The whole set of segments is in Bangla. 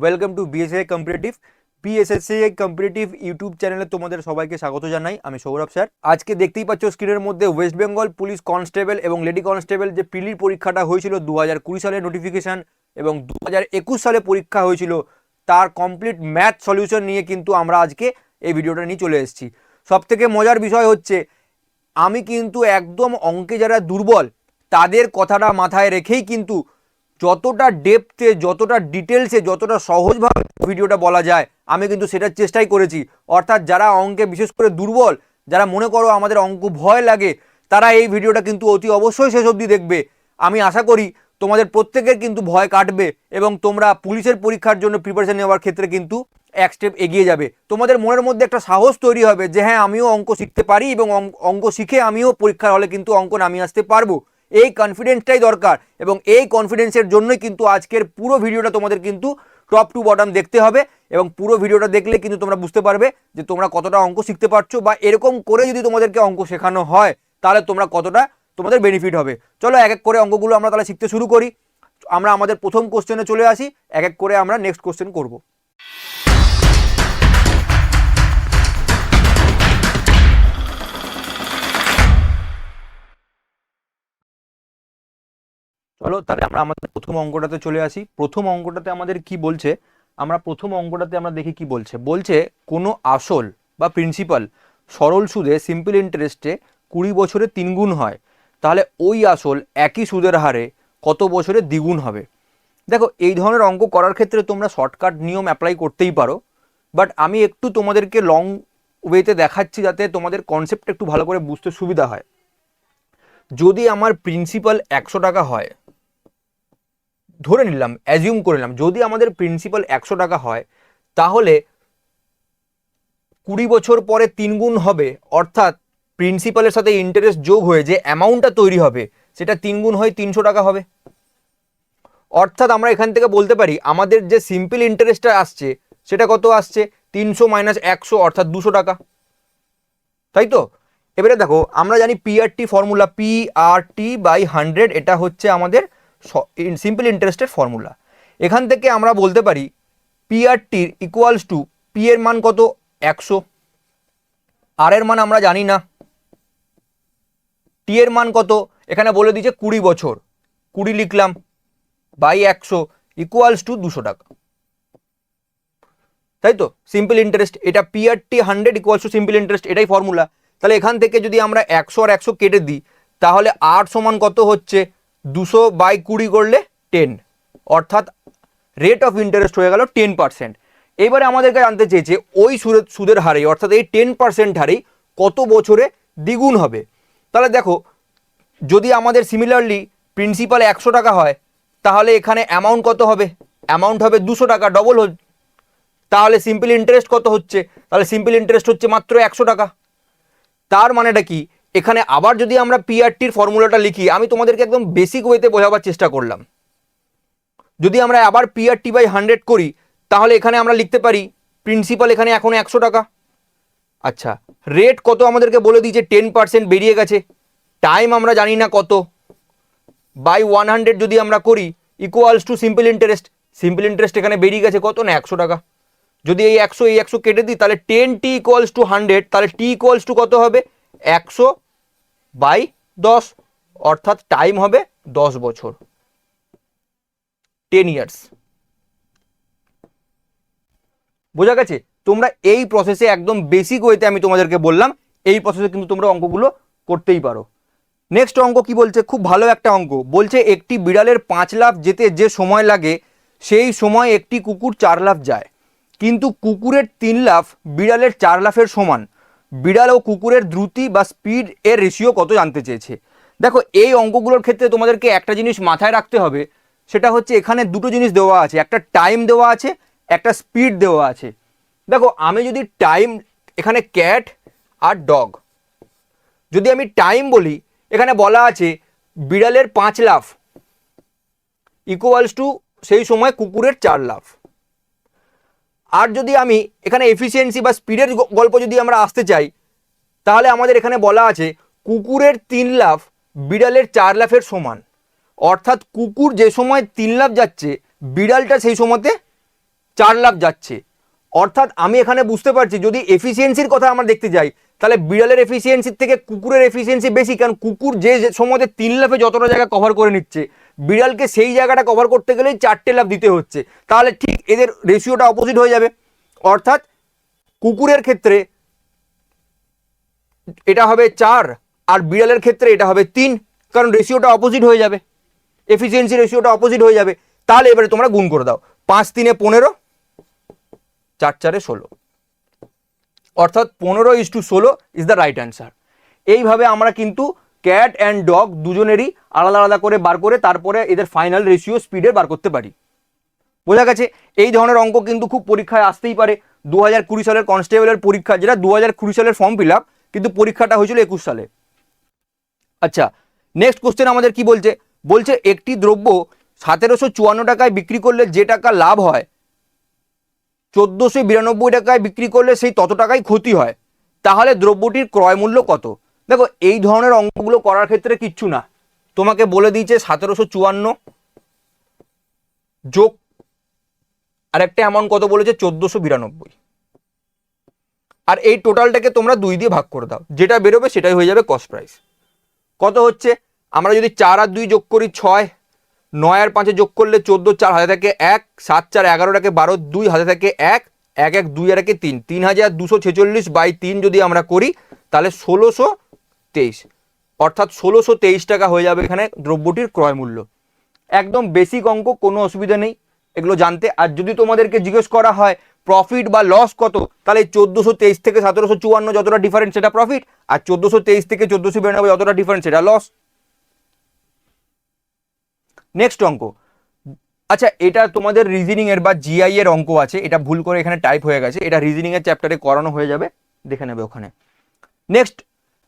Welcome to বিএসসিআই competitive বিএসসিআই competitive YouTube চ্যানেলে তোমাদের সবাইকে স্বাগত জানাই। আমি সৌরভ স্যার। আজকে দেখতেই পাচ্ছ স্ক্রিনের মধ্যে ওয়েস্ট বেঙ্গল পুলিশ কনস্টেবল এবং লেডি কনস্টেবল যে প্রিলির পরীক্ষাটা হয়েছিল 2020 সালে নোটিফিকেশন এবং 2021 সালে পরীক্ষা হয়েছিল, তার কমপ্লিট ম্যাথ সলিউশন নিয়ে কিন্তু আমরা আজকে এই ভিডিওটা নিয়ে চলে এসেছি। সবথেকে মজার বিষয় হচ্ছে আমি কিন্তু একদম অঙ্কে যারা দুর্বল তাদের কথাটা মাথায় রেখেই কিন্তু যতটা ডেপথে, যতটা ডিটেলসে, যতটা সহজভাবে ভিডিওটা বলা যায় আমি কিন্তু সেটার চেষ্টাই করেছি। অর্থাৎ যারা অঙ্কে বিশেষ করে দুর্বল, যারা মনে করো আমাদের অঙ্ক ভয় লাগে, তারা এই ভিডিওটা কিন্তু অতি অবশ্যই শেষ অবধি দেখবে। আমি আশা করি তোমাদের প্রত্যেকের কিন্তু ভয় কাটবে এবং তোমরা পুলিশের পরীক্ষার জন্য প্রিপারেশন নেওয়ার ক্ষেত্রে কিন্তু এক স্টেপ এগিয়ে যাবে। তোমাদের মনের মধ্যে একটা সাহস তৈরি হবে যে হ্যাঁ, আমিও অঙ্ক শিখতে পারি এবং অঙ্ক শিখে আমিও পরীক্ষার হলে কিন্তু অঙ্ক নামিয়ে আসতে পারবো। এই কনফিডেন্সটাই দরকার এবং এই কনফিডেন্সের জন্যই কিন্তু আজকের পুরো ভিডিওটা তোমাদের কিন্তু টপ টু বটম দেখতে হবে এবং পুরো ভিডিওটা দেখলে কিন্তু তোমরা বুঝতে পারবে যে তোমরা কতটা অঙ্ক শিখতে পারছো, বা এরকম করে যদি তোমাদেরকে অঙ্ক শেখানো হয় তাহলে তোমরা কতটা তোমাদের বেনিফিট হবে। চলো এক এক করে অঙ্কগুলো আমরা তাহলে শিখতে শুরু করি। আমরা আমাদের প্রথম কোশ্চেনে চলে আসি, এক এক করে আমরা নেক্সট কোশ্চেন করব। চলো তাহলে আমরা আমাদের প্রথম অঙ্কটাতে চলে আসি। প্রথম অঙ্কটাতে আমাদের কি বলছে, আমরা প্রথম অঙ্কটাতে আমরা দেখি কি বলছে। বলছে কোনো আসল বা প্রিন্সিপাল সরল সুদে সিম্পল ইন্টারেস্টে 20 বছরে 3 গুণ হয়, তাহলে ওই আসল একই সুদের হারে কত বছরে দ্বিগুণ হবে। দেখো, এই ধরনের অঙ্ক করার ক্ষেত্রে তোমরা শর্টকাট নিয়ম অ্যাপ্লাই করতেই পারো, বাট আমি একটু তোমাদেরকে লং ওয়েতে দেখাচ্ছি যাতে তোমাদের কনসেপ্ট একটু ভালো করে বুঝতে সুবিধা হয়। যদি আমার প্রিন্সিপাল 100 টাকা হয়, ধরে নিলাম, অ্যাজিউম করে নিলাম, যদি আমাদের প্রিন্সিপাল 100 টাকা হয় তাহলে 20 বছর পরে 3 গুণ হবে, অর্থাৎ প্রিন্সিপালের সাথে ইন্টারেস্ট যোগ হয়ে যে অ্যামাউন্টটা তৈরি হবে সেটা 3 গুণ হয়ে 300 টাকা হবে। অর্থাৎ আমরা এখান থেকে বলতে পারি আমাদের যে সিম্পল ইন্টারেস্টটা আসছে সেটা কত আসছে, 300 মাইনাস 100 অর্থাৎ 200 টাকা, তাই তো? এবারে দেখো, আমরা জানি পিআরটি ফর্মুলা, পিআরটি বাই 100, এটা হচ্ছে আমাদের সিম্পল ইন্টারেস্টের ফর্মুলা। এখান থেকে আমরা বলতে পারি পিআরটির ইকুয়ালস টু পি এর মান কত, 100, আর এর মান আমরা জানি না, টি এর মান কত এখানে বলে দিয়েছে 20 বছর, 20 লিখলাম বাই 100 ইকুয়ালস টু 200 টাকা, তাই তো? সিম্পল ইন্টারেস্ট, এটা PRT 100 equals to simple interest, এটাই ফর্মুলা। তাহলে এখান থেকে যদি আমরা 100 আর 100 কেটে দিই তাহলে 8 সমান কত হচ্ছে, 200 বাই 20 করলে 10, অর্থাৎ রেট অফ ইন্টারেস্ট হয়ে গেল 10%। এবারে আমাদেরকে জানতে চেয়েছে ওই সুদের হারে, অর্থাৎ এই 10% হারেই কত বছরে দ্বিগুণ হবে। তাহলে দেখো, যদি আমাদের সিমিলারলি প্রিন্সিপাল 100 টাকা হয় তাহলে এখানে অ্যামাউন্ট কত হবে, অ্যামাউন্ট হবে 200 টাকা, ডবল। তাহলে সিম্পল ইন্টারেস্ট কত হচ্ছে, তাহলে সিম্পল ইন্টারেস্ট হচ্ছে মাত্র 100 টাকা। তার মানেটা কি, এখানে আবার যদি আমরা পিআরটির ফর্মুলাটা লিখি, আমি তোমাদেরকে একদম বেসিক ওয়েতে বোঝাবার চেষ্টা করলাম। যদি আমরা আবার পিআরটি বাই 100 করি তাহলে এখানে আমরা লিখতে পারি প্রিন্সিপাল এখানে এখন 100 টাকা। আচ্ছা, রেট কত আমাদেরকে বলে দিয়েছে, 10% বেরিয়ে গেছে, টাইম আমরা জানি না কত, বাই 100 যদি আমরা করি equals to simple interest, simple interest এখানে বেরিয়ে গেছে কত না, 100 টাকা। যদি এই 100 কেটে দিই তাহলে 10t ইকুয়ালস টু 100, তাহলে t ইকুয়ালস টু কত হবে, 100 বাই 10, অর্থাৎ টাইম হবে 10 বছর, 10 ইয়ার্স। বোঝা গেছে? তোমরা এই প্রসেসে একদম বেসিক ওয়েতে আমি তোমাদেরকে বললাম, এই প্রসেসে কিন্তু তোমরা অঙ্কগুলো করতেই পারো। নেক্সট অঙ্ক কি বলছে, খুব ভালো একটা অঙ্ক। বলছে একটি বিড়ালের 5 লাফ যেতে যে সময় লাগে সেই সময় একটি কুকুর 4 লাফ যায়, কিন্তু কুকুরের 3 লাফ বিড়ালের 4 লাফের সমান। বিড়াল ও কুকুরের দ্রুতি বা স্পিড এর রেশিও কত জানতে চেয়েছে। দেখো, এই অঙ্কগুলোর ক্ষেত্রে তোমাদেরকে একটা জিনিস মাথায় রাখতে হবে, সেটা হচ্ছে এখানে দুটো জিনিস দেওয়া আছে, একটা টাইম দেওয়া আছে, একটা স্পিড দেওয়া আছে। দেখো, আমি যদি টাইম, এখানে ক্যাট আর ডগ, যদি আমি টাইম বলি, এখানে বলা আছে বিড়ালের 5 লাফ ইকুয়ালস টু সেই সময় কুকুরের 4 লাফ। আর যদি আমি এখানে এফিসিয়েন্সি বা স্পিডের গল্প যদি আমরা আসতে চাই তাহলে আমাদের এখানে বলা আছে কুকুরের 3 লাফ বিড়ালের 4 লাফের সমান, অর্থাৎ কুকুর যে সময় 3 লাফ যাচ্ছে বিড়ালটা সেই সময়তে 4 লাফ যাচ্ছে। অর্থাৎ আমি এখানে বুঝতে পারছি যদি এফিসিয়েন্সির কথা আমরা দেখতে যাই তাহলে বিড়ালের এফিসিয়েন্সির থেকে কুকুরের এফিসিয়েন্সি বেশি, কারণ কুকুর যে সময় 3 লাফে যতটা জায়গা কভার করে নিচ্ছে, বিড়ালকে সেই জায়গাটা কভার করতে গেলেই 4টে লাফ দিতে হচ্ছে। তাহলে ঠিক এদের রেশিওটা অপোজিট হয়ে যাবে। অর্থাৎ কুকুরের ক্ষেত্রে এটা হবে 4 আর বিড়ালের ক্ষেত্রে এটা হবে 3, কারণ রেশিওটা অপোজিট হয়ে যাবে, এফিসিয়েন্সি রেশিওটা অপোজিট হয়ে যাবে। তাহলে এবারে তোমরা গুণ করে দাও, 5 3 15, 4 4 16, অর্থাৎ 15:16 ইজ দ্য রাইট অ্যান্সার। এইভাবে আমরা কিন্তু ক্যাট অ্যান্ড ডগ দুজনেরই আলাদা আলাদা করে বার করে তারপরে এদের ফাইনাল রেশিও স্পিডে বার করতে পারি। বোঝা গেছে? এই ধরনের অঙ্ক কিন্তু খুব পরীক্ষায় আসতেই পারে। 2020 সালের কনস্টেবলের পরীক্ষা, যেটা 2020 সালের ফর্ম ফিল আপ, কিন্তু পরীক্ষাটা হয়েছিল 21 সালে। আচ্ছা, নেক্সট কোশ্চেন আমাদের কি বলছে? বলছে একটি দ্রব্য 1754 টাকায় বিক্রি করলে যে টাকা লাভ হয় 1492 টাকায় বিক্রি করলে সেই তত টাকাই ক্ষতি হয়, তাহলে দ্রব্যটির ক্রয় মূল্য কত? দেখো, এই ধরনের অঙ্কগুলো করার ক্ষেত্রে কিচ্ছু না, তোমাকে বলে দিয়েছে 1754 যোগ আরেকটা অ্যামাউন্ট কত বলেছে 1492, আর এই টোটালটাকে তোমরা 2 দিয়ে ভাগ করে দাও, যেটা বেরোবে সেটাই হয়ে যাবে কস্ট প্রাইস। কত হচ্ছে? আমরা যদি 4 আর 2 যোগ করি 6, 9 আর 5 যোগ করলে 14, 4 হাতে থাকে 1, 7 4 11 টাকে 12, 2 হাতে থাকে 1, 1 1 2 আর 1 3, 3246 বাই 3 যদি আমরা করি তাহলে 1623, অর্থাৎ 1623 টাকা হয়ে যাবে এখানে দ্রব্যটির ক্রয় মূল্য। একদম বেসিক অঙ্ক, কোনো অসুবিধা নেই এগুলো জানতে। আর যদি তোমাদেরকে জিজ্ঞেস করা হয় প্রফিট বা লস কত, তাহলে 1423 থেকে 1754 যতটা ডিফারেন্স সেটা প্রফিট, আর 1423 থেকে 1492 যতটা ডিফারেন্স সেটা লস। নেক্সট অঙ্ক। আচ্ছা, এটা তোমাদের রিজনিং এর বা জিআই এর অঙ্ক আছে, এটা ভুল করে এখানে টাইপ হয়ে গেছে, এটা রিজনিং এর চ্যাপ্টারে করানো হয়ে যাবে, দেখে নেবে ওখানে। নেক্সট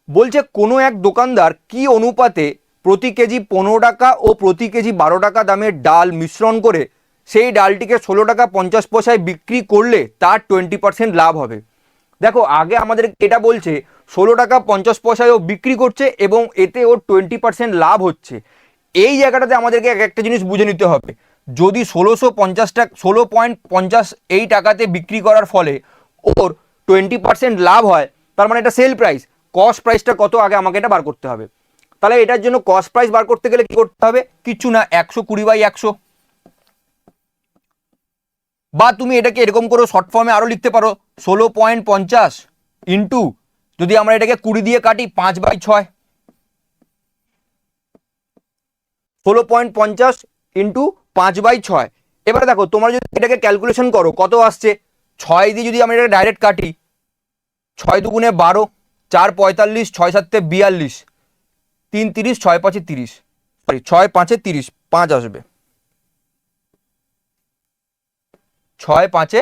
বলছে কোনো এক দোকানদার কি অনুপাতে প্রতি কেজি 15 টাকা ও প্রতি কেজি 12 টাকা দামের ডাল মিশ্রণ করে সেই ডালটিকে 16 টাকা 50 পয়সায় বিক্রি করলে তার 20% লাভ হবে। দেখো, আগে আমাদের এটা বলছে 16 টাকা 50 পয়সায় ও বিক্রি করছে এবং এতে ওর 20% লাভ হচ্ছে। এই জায়গাটাতে আমাদেরকে একটা জিনিস বুঝে নিতে হবে, যদি 1650 টাকা 16.50 এই টাকাতে বিক্রি করার ফলে ওর 20% লাভ হয়, তার মানে এটা সেল প্রাইস। কস্ট প্রাইসটা কত আগে আমাকে এটা বার করতে হবে। তাহলে এটার জন্য কস্ট প্রাইস বার করতে গেলে কি করতে হবে? কিচ্ছু না, 120/100, বা তুমি এটাকে এরকম করে শর্ট ফর্মে আরো লিখতে পারো 16.50 ইন্টু, যদি আমরা এটাকে 20 দিয়ে কাটি 5/6, 16.50 ইন্টু 5/6। এবারে দেখো, তোমরা যদি এটাকে ক্যালকুলেশন করো কত আসছে, 6 দিয়ে যদি আমরা এটা ডাইরেক্ট কাটি, 6 দুগুণে 12, 4 45, 6 7 42, 3 30, 6 5 30, সরি 6 5 30, 5 আসবে, 6 5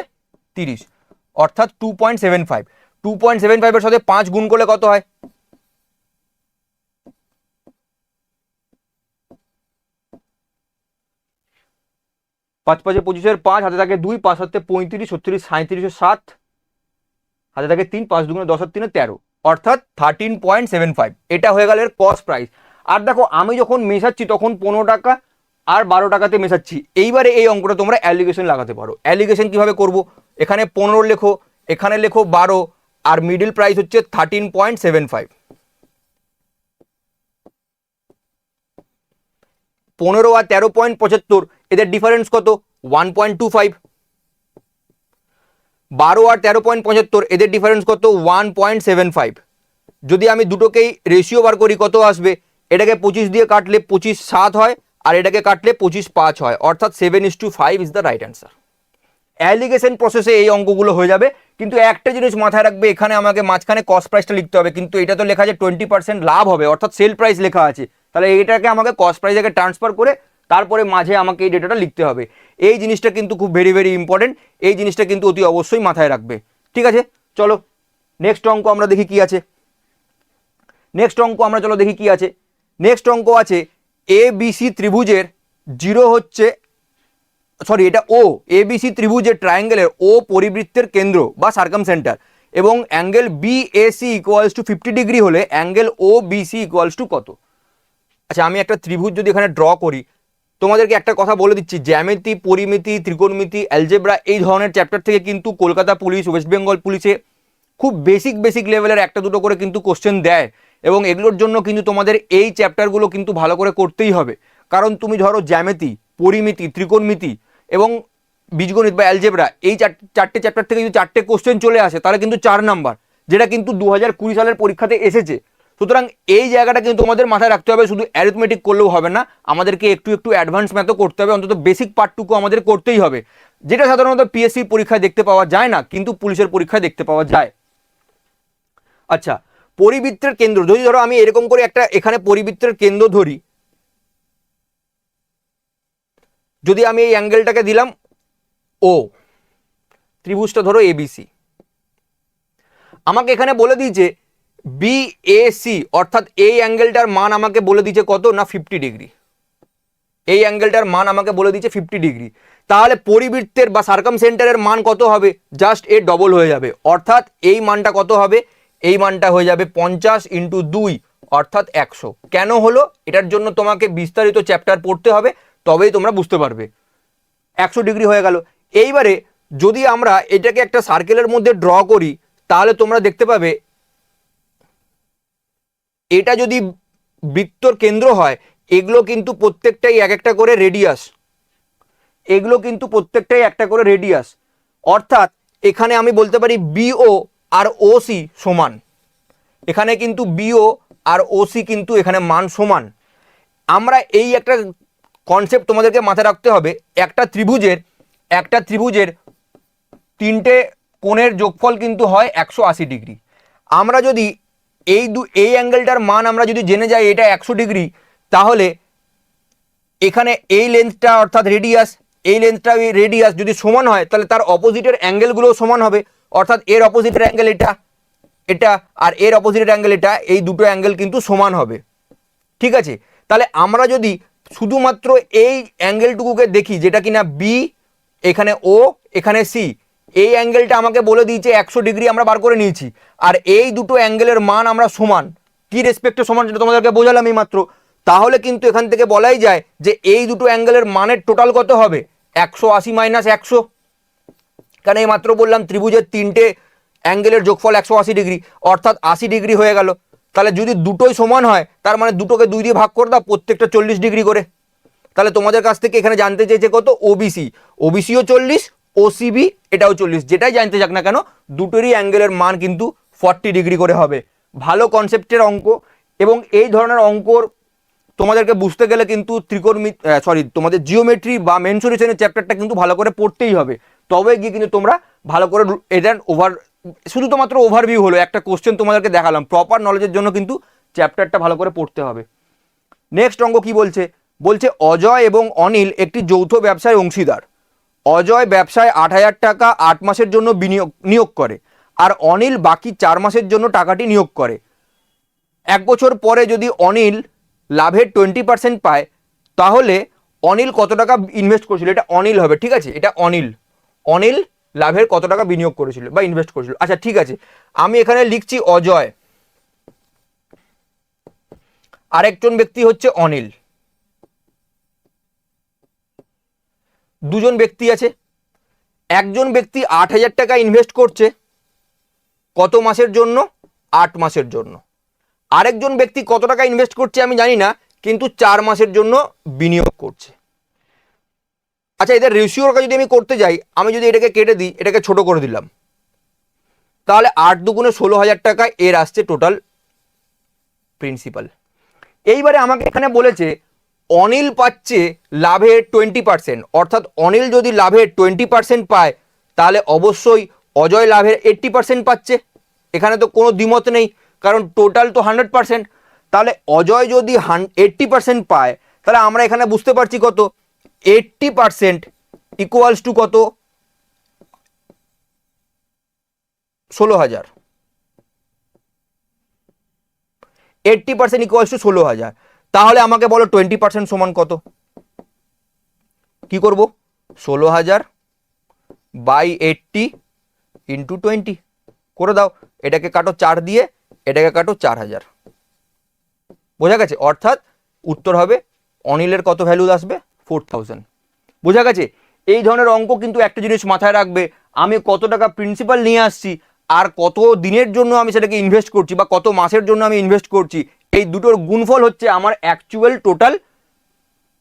30, অর্থাৎ 2.75। 2.75 এর সাথে 5 গুণ করলে কত হয়? 5 5 25, 5 হাতে থাকে 2, 5 7 35, 36, 37, 7 হাতে থাকে 3, 5 দুগুণে 10 আর 3 13, অর্থাৎ 13.75। এটা হয়ে গেল এর কস্ট প্রাইস। আর দেখো, আমি যখন মেশাচ্ছি তখন 15 টাকা আর 12 টাকাতে মেশাচ্ছি। এইবারে এই অঙ্কটা তোমরা অ্যালিগেশন লাগাতে পারো। অ্যালিগেশন কিভাবে করব? এখানে 15 লেখো, এখানে লেখো 12, আর মিডল প্রাইস হচ্ছে 13.75। 15 আর 13.75 এদের ডিফারেন্স কত? 1.25। 12 আর 13.75 এদের ডিফারেন্স কত? 1.75। যদি আমি দুটোকেই রেশিও বার করি কত আসবে? এটাকে 25 দিয়ে কাটলে 25/7 হয়, আর এটাকে কাটলে 25/5 হয়, অর্থাৎ 7:5 is the right answer. Allegation প্রসেসে এই অঙ্কগুলো হয়ে যাবে, কিন্তু একটা জিনিস মাথায় রাখবে, এখানে আমাকে মাঝখানে কস্ট প্রাইসটা লিখতে হবে, কিন্তু এটা তো লেখা আছে 20% লাভ হবে, অর্থাৎ সেল প্রাইস লেখা আছে, তাহলে এটাকে আমাকে কস্ট প্রাইসে ট্রান্সফার করে তারপরে মাঝে আমাকে এই ডেটাটা লিখতে হবে। এই জিনিসটা কিন্তু খুব ভেরি ভেরি ইম্পর্টেন্ট, এই জিনিসটা কিন্তু অতি অবশ্যই মাথায় রাখবে। ঠিক আছে, চলো নেক্সট অঙ্ক আমরা দেখি কি আছে। নেক্সট অঙ্ক আমরা চলো দেখি কি আছে। নেক্সট অঙ্ক আছে ABC ত্রিভুজের জিরো হচ্ছে, সরি এটা ও, ABC ত্রিভুজের ট্রায়াঙ্গেলের ও পরিবৃত্তের কেন্দ্র বা সার্কাম সেন্টার, এবং angle BAC equals to 50 degree হলে অ্যাঙ্গেল OBC ইকুয়ালস টু কত? আচ্ছা, আমি একটা ত্রিভুজ যদি এখানে ড্র করি, তোমাদেরকে একটা কথা বলে দিচ্ছি, জ্যামিতি, পরিমিতি, ত্রিকোণমিতি, অ্যালজেব্রা এই ধরনের চ্যাপ্টার থেকে কিন্তু কলকাতা পুলিশ, ওয়েস্ট বেঙ্গল পুলিশে খুব বেসিক লেভেলের একটা দুটো করে কিন্তু কোশ্চেন দেয়, এবং এগুলোর জন্য কিন্তু তোমাদের এই চ্যাপ্টারগুলো কিন্তু ভালো করে করতেই হবে। কারণ তুমি ধরো জ্যামিতি, পরিমিতি, ত্রিকোণমিতি এবং বীজগণিত বা অ্যালজেব্রা এই চারটে চ্যাপ্টার থেকে যদি চারটে কোশ্চেন চলে আসে তাহলে কিন্তু 4 নাম্বার, যেটা কিন্তু 2020 সালের পরীক্ষাতে এসেছে। সুতরাং এই জায়গাটা কিন্তু তোমাদের মাথায় রাখতে হবে, শুধু অ্যারিথমেটিক করলেও হবে না, আমাদেরকে একটু অ্যাডভান্স ম্যাথও করতে হবে, অন্তত বেসিক পার্টটুকু আমাদের করতেই হবে, যেটা সাধারণত পিএসসি পরীক্ষায় দেখতে পাওয়া যায় না, কিন্তু পুলিশের পরীক্ষায় দেখতে পাওয়া যায়। আচ্ছা, পরিবৃত্তের কেন্দ্র, যদি ধরো আমি এরকম করে একটা এখানে পরিবৃত্তের কেন্দ্র ধরি, যদি আমি এই অ্যাঙ্গেলটাকে দিলাম ও, ত্রিভুজটা ধরো এবিসি, আমাকে এখানে বলে দিয়েছে বিএসি, অর্থাৎ এই অ্যাঙ্গেলটার মান আমাকে বলে দিয়েছে কত না 50 ডিগ্রি, এই অ্যাঙ্গেলটার মান আমাকে বলে দিয়েছে 50 ডিগ্রি। তাহলে পরিবৃত্তের বা সার্কামসেন্টারের মান কত হবে, জাস্ট এর ডবল হয়ে যাবে, অর্থাৎ এই মানটা কত হবে, এই মানটা হয়ে যাবে 50 × 2 অর্থাৎ 100। কেন হলো, এটার জন্য তোমাকে বিস্তারিত চ্যাপ্টার পড়তে হবে, তবেই তোমরা বুঝতে পারবে। 100 ডিগ্রি হয়ে গেল। এইবারে যদি আমরা এটাকে একটা সার্কেলের মধ্যে ড্র করি, তাহলে তোমরা দেখতে পাবে এটা যদি বৃত্তর কেন্দ্র হয়, এগুলো কিন্তু প্রত্যেকটাই এক একটা করে রেডিয়াস, এগুলো কিন্তু প্রত্যেকটাই একটা করে রেডিয়াস, অর্থাৎ এখানে আমি বলতে পারি বিও আর ওসি সমান, এখানে কিন্তু বিও আর ওসি কিন্তু এখানে মান সমান। আমরা এই একটা কনসেপ্ট তোমাদেরকে মাথায় রাখতে হবে, একটা ত্রিভুজের তিনটে কোণের যোগফল কিন্তু হয় 180 ডিগ্রি। আমরা যদি এই অ্যাঙ্গেলটার মান আমরা যদি জেনে যাই এটা 100 ডিগ্রি, তাহলে এখানে এই লেন্থটা অর্থাৎ রেডিয়াস, এই লেন্থটা রেডিয়াস যদি সমান হয়, তাহলে তার অপোজিটের অ্যাঙ্গেলগুলো সমান হবে, অর্থাৎ এর অপোজিটের অ্যাঙ্গেল এটা আর এর অপোজিটের অ্যাঙ্গেল এটা, এই দুটো অ্যাঙ্গেল কিন্তু সমান হবে। ঠিক আছে, তাহলে আমরা যদি শুধুমাত্র এই অ্যাঙ্গেলটুকুকে দেখি, যেটা কিনা বি, এখানে ও, এখানে সি, এই অ্যাঙ্গেলটা আমাকে বলে দিয়েছে 100 ডিগ্রি আমরা বার করে নিয়েছি, আর এই দুটো অ্যাঙ্গেলের মান আমরা সমান, কি রেসপেক্টে সমান সেটা তোমাদেরকে বোঝালাম এই মাত্র। তাহলে কিন্তু এখান থেকে বলাই যায় যে এই দুটো অ্যাঙ্গেলের মানের টোটাল কত হবে, 180 - 100, কারণ এই মাত্র বললাম ত্রিভুজের তিনটে অ্যাঙ্গেলের যোগফল 180 ডিগ্রি, অর্থাৎ 80 ডিগ্রি হয়ে গেল। তাহলে যদি দুটোই সমান হয়, তার মানে দুটোকে 2 দিয়ে ভাগ করে দাও, প্রত্যেকটা 40 ডিগ্রি করে। তাহলে তোমাদের কাছ থেকে এখানে জানতে চেয়েছে কত, ওবিসিও 40, ওসিবি এটাও 40, যেটাই জানতে যাক না কেন, দুটোরই অ্যাঙ্গেলের মান কিন্তু 40 ডিগ্রি করে হবে। ভালো কনসেপ্টের অঙ্ক, এবং এই ধরনের অঙ্কর তোমাদেরকে বুঝতে গেলে কিন্তু তোমাদের জিওমেট্রি বা মেনসুরেশনের চ্যাপ্টারটা কিন্তু ভালো করে পড়তেই হবে, তবে গিয়ে কিন্তু তোমরা ভালো করে এদের শুধু তো মাত্র ওভারভিউ হলো, একটা কোশ্চেন তোমাদেরকে দেখালাম, প্রপার নলেজের জন্য কিন্তু চ্যাপ্টারটা ভালো করে পড়তে হবে। নেক্সট অঙ্ক কি বলছে, অজয় এবং অনিল একটি যৌথ ব্যবসায় অংশীদার। অজয় ব্যবসায় 8,000 টাকা 8 মাসের জন্য নিয়োগ করে, আর অনিল বাকি 4 মাসের জন্য টাকাটি নিয়োগ করে। 1 বছর পরে যদি অনিল লাভের 20% পায়, তাহলে অনিল কত টাকা ইনভেস্ট করেছিল, এটা অনিল হবে, ঠিক আছে, এটা অনিল লাভের কত টাকা বিনিয়োগ করেছিল বা ইনভেস্ট করেছিল। আচ্ছা ঠিক আছে, আমি এখানে লিখছি অজয়, আরেকজন ব্যক্তি হচ্ছে অনিল, দুজন ব্যক্তি আছে। একজন ব্যক্তি 8,000 টাকা ইনভেস্ট করছে কত মাসের জন্য, 8 মাসের জন্য। আরেকজন ব্যক্তি কত টাকা ইনভেস্ট করছে আমি জানি না, কিন্তু 4 মাসের জন্য বিনিয়োগ করছে। আচ্ছা, এদের রেশিওটা যদি আমি করতে যাই, আমি যদি এটাকে কেটে দিই, এটাকে ছোট করে দিলাম, তাহলে 8 দুগুণে 16,000 টাকা এর আসছে টোটাল প্রিন্সিপাল। এইবারে আমাকে এখানে বলেছে অনিল পাচ্ছে লাভের 20%, অর্থাৎ অনিল যদি লাভের 20% পায়, তাহলে অবশ্যই অজয় লাভের 80% পাচ্ছে। এখানে তো কোনো দ্বিমত নেই, কারণ টোটাল তো 100%। তাহলে অজয় যদি 80% পায়, তাহলে আমরা এখানে বুঝতে পারছি কত, 80% ইকুয়ালস টু কত, 16,000। 80% ইকুয়ালস টু 16,000। তাহলে আমাকে বলো 20% সমান কত, কি করব, 16,000 বাই 80 ইন্টু 20 করে দাও, এটাকে কাটো 4 দিয়ে, এটাকে কাটো 4,000, বোঝা গেছে। অর্থাৎ উত্তর হবে অনিলের কত ভ্যালু আসবে, 4000। বোঝা গেছে? এই ধরনের অঙ্ক কিন্তু একটা জিনিস মাথায় রাখবে, আমি কত টাকা প্রিন্সিপাল নিয়ে আসছি আর কত দিনের জন্য আমি সেটাকে ইনভেস্ট করছি বা কত মাসের জন্য আমি ইনভেস্ট করছি, এই দুটোর গুণফল হচ্ছে আমার অ্যাকচুয়াল টোটাল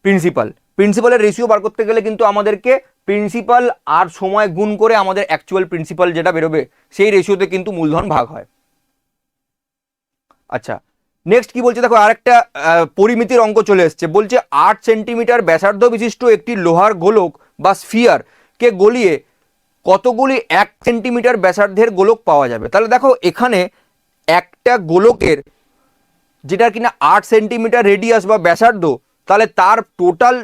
প্রিন্সিপাল। প্রিন্সিপালের রেশিও বার করতে গেলে কিন্তু আমাদেরকে প্রিন্সিপাল আর সময় গুণ করে আমাদের অ্যাকচুয়াল প্রিন্সিপাল যেটা বেরোবে সেই রেশিওতে কিন্তু মূলধন ভাগ হয়। আচ্ছা, নেক্সট কি বলছে দেখো, আরেকটা পরিমিতির অঙ্ক চলে এসছে। বলছে 8 সেন্টিমিটার ব্যাসার্ধ বিশিষ্ট একটি লোহার গোলক বা স্ফিয়ার কে গলিয়ে কতগুলি 1 সেন্টিমিটার ব্যাসার্ধের গোলক পাওয়া যাবে। তাহলে দেখো এখানে একটা গোলকের যেটা কিনা 8 সেন্টিমিটার রেডিয়াস বা ব্যাসার্ধ, তাহলে তার টোটাল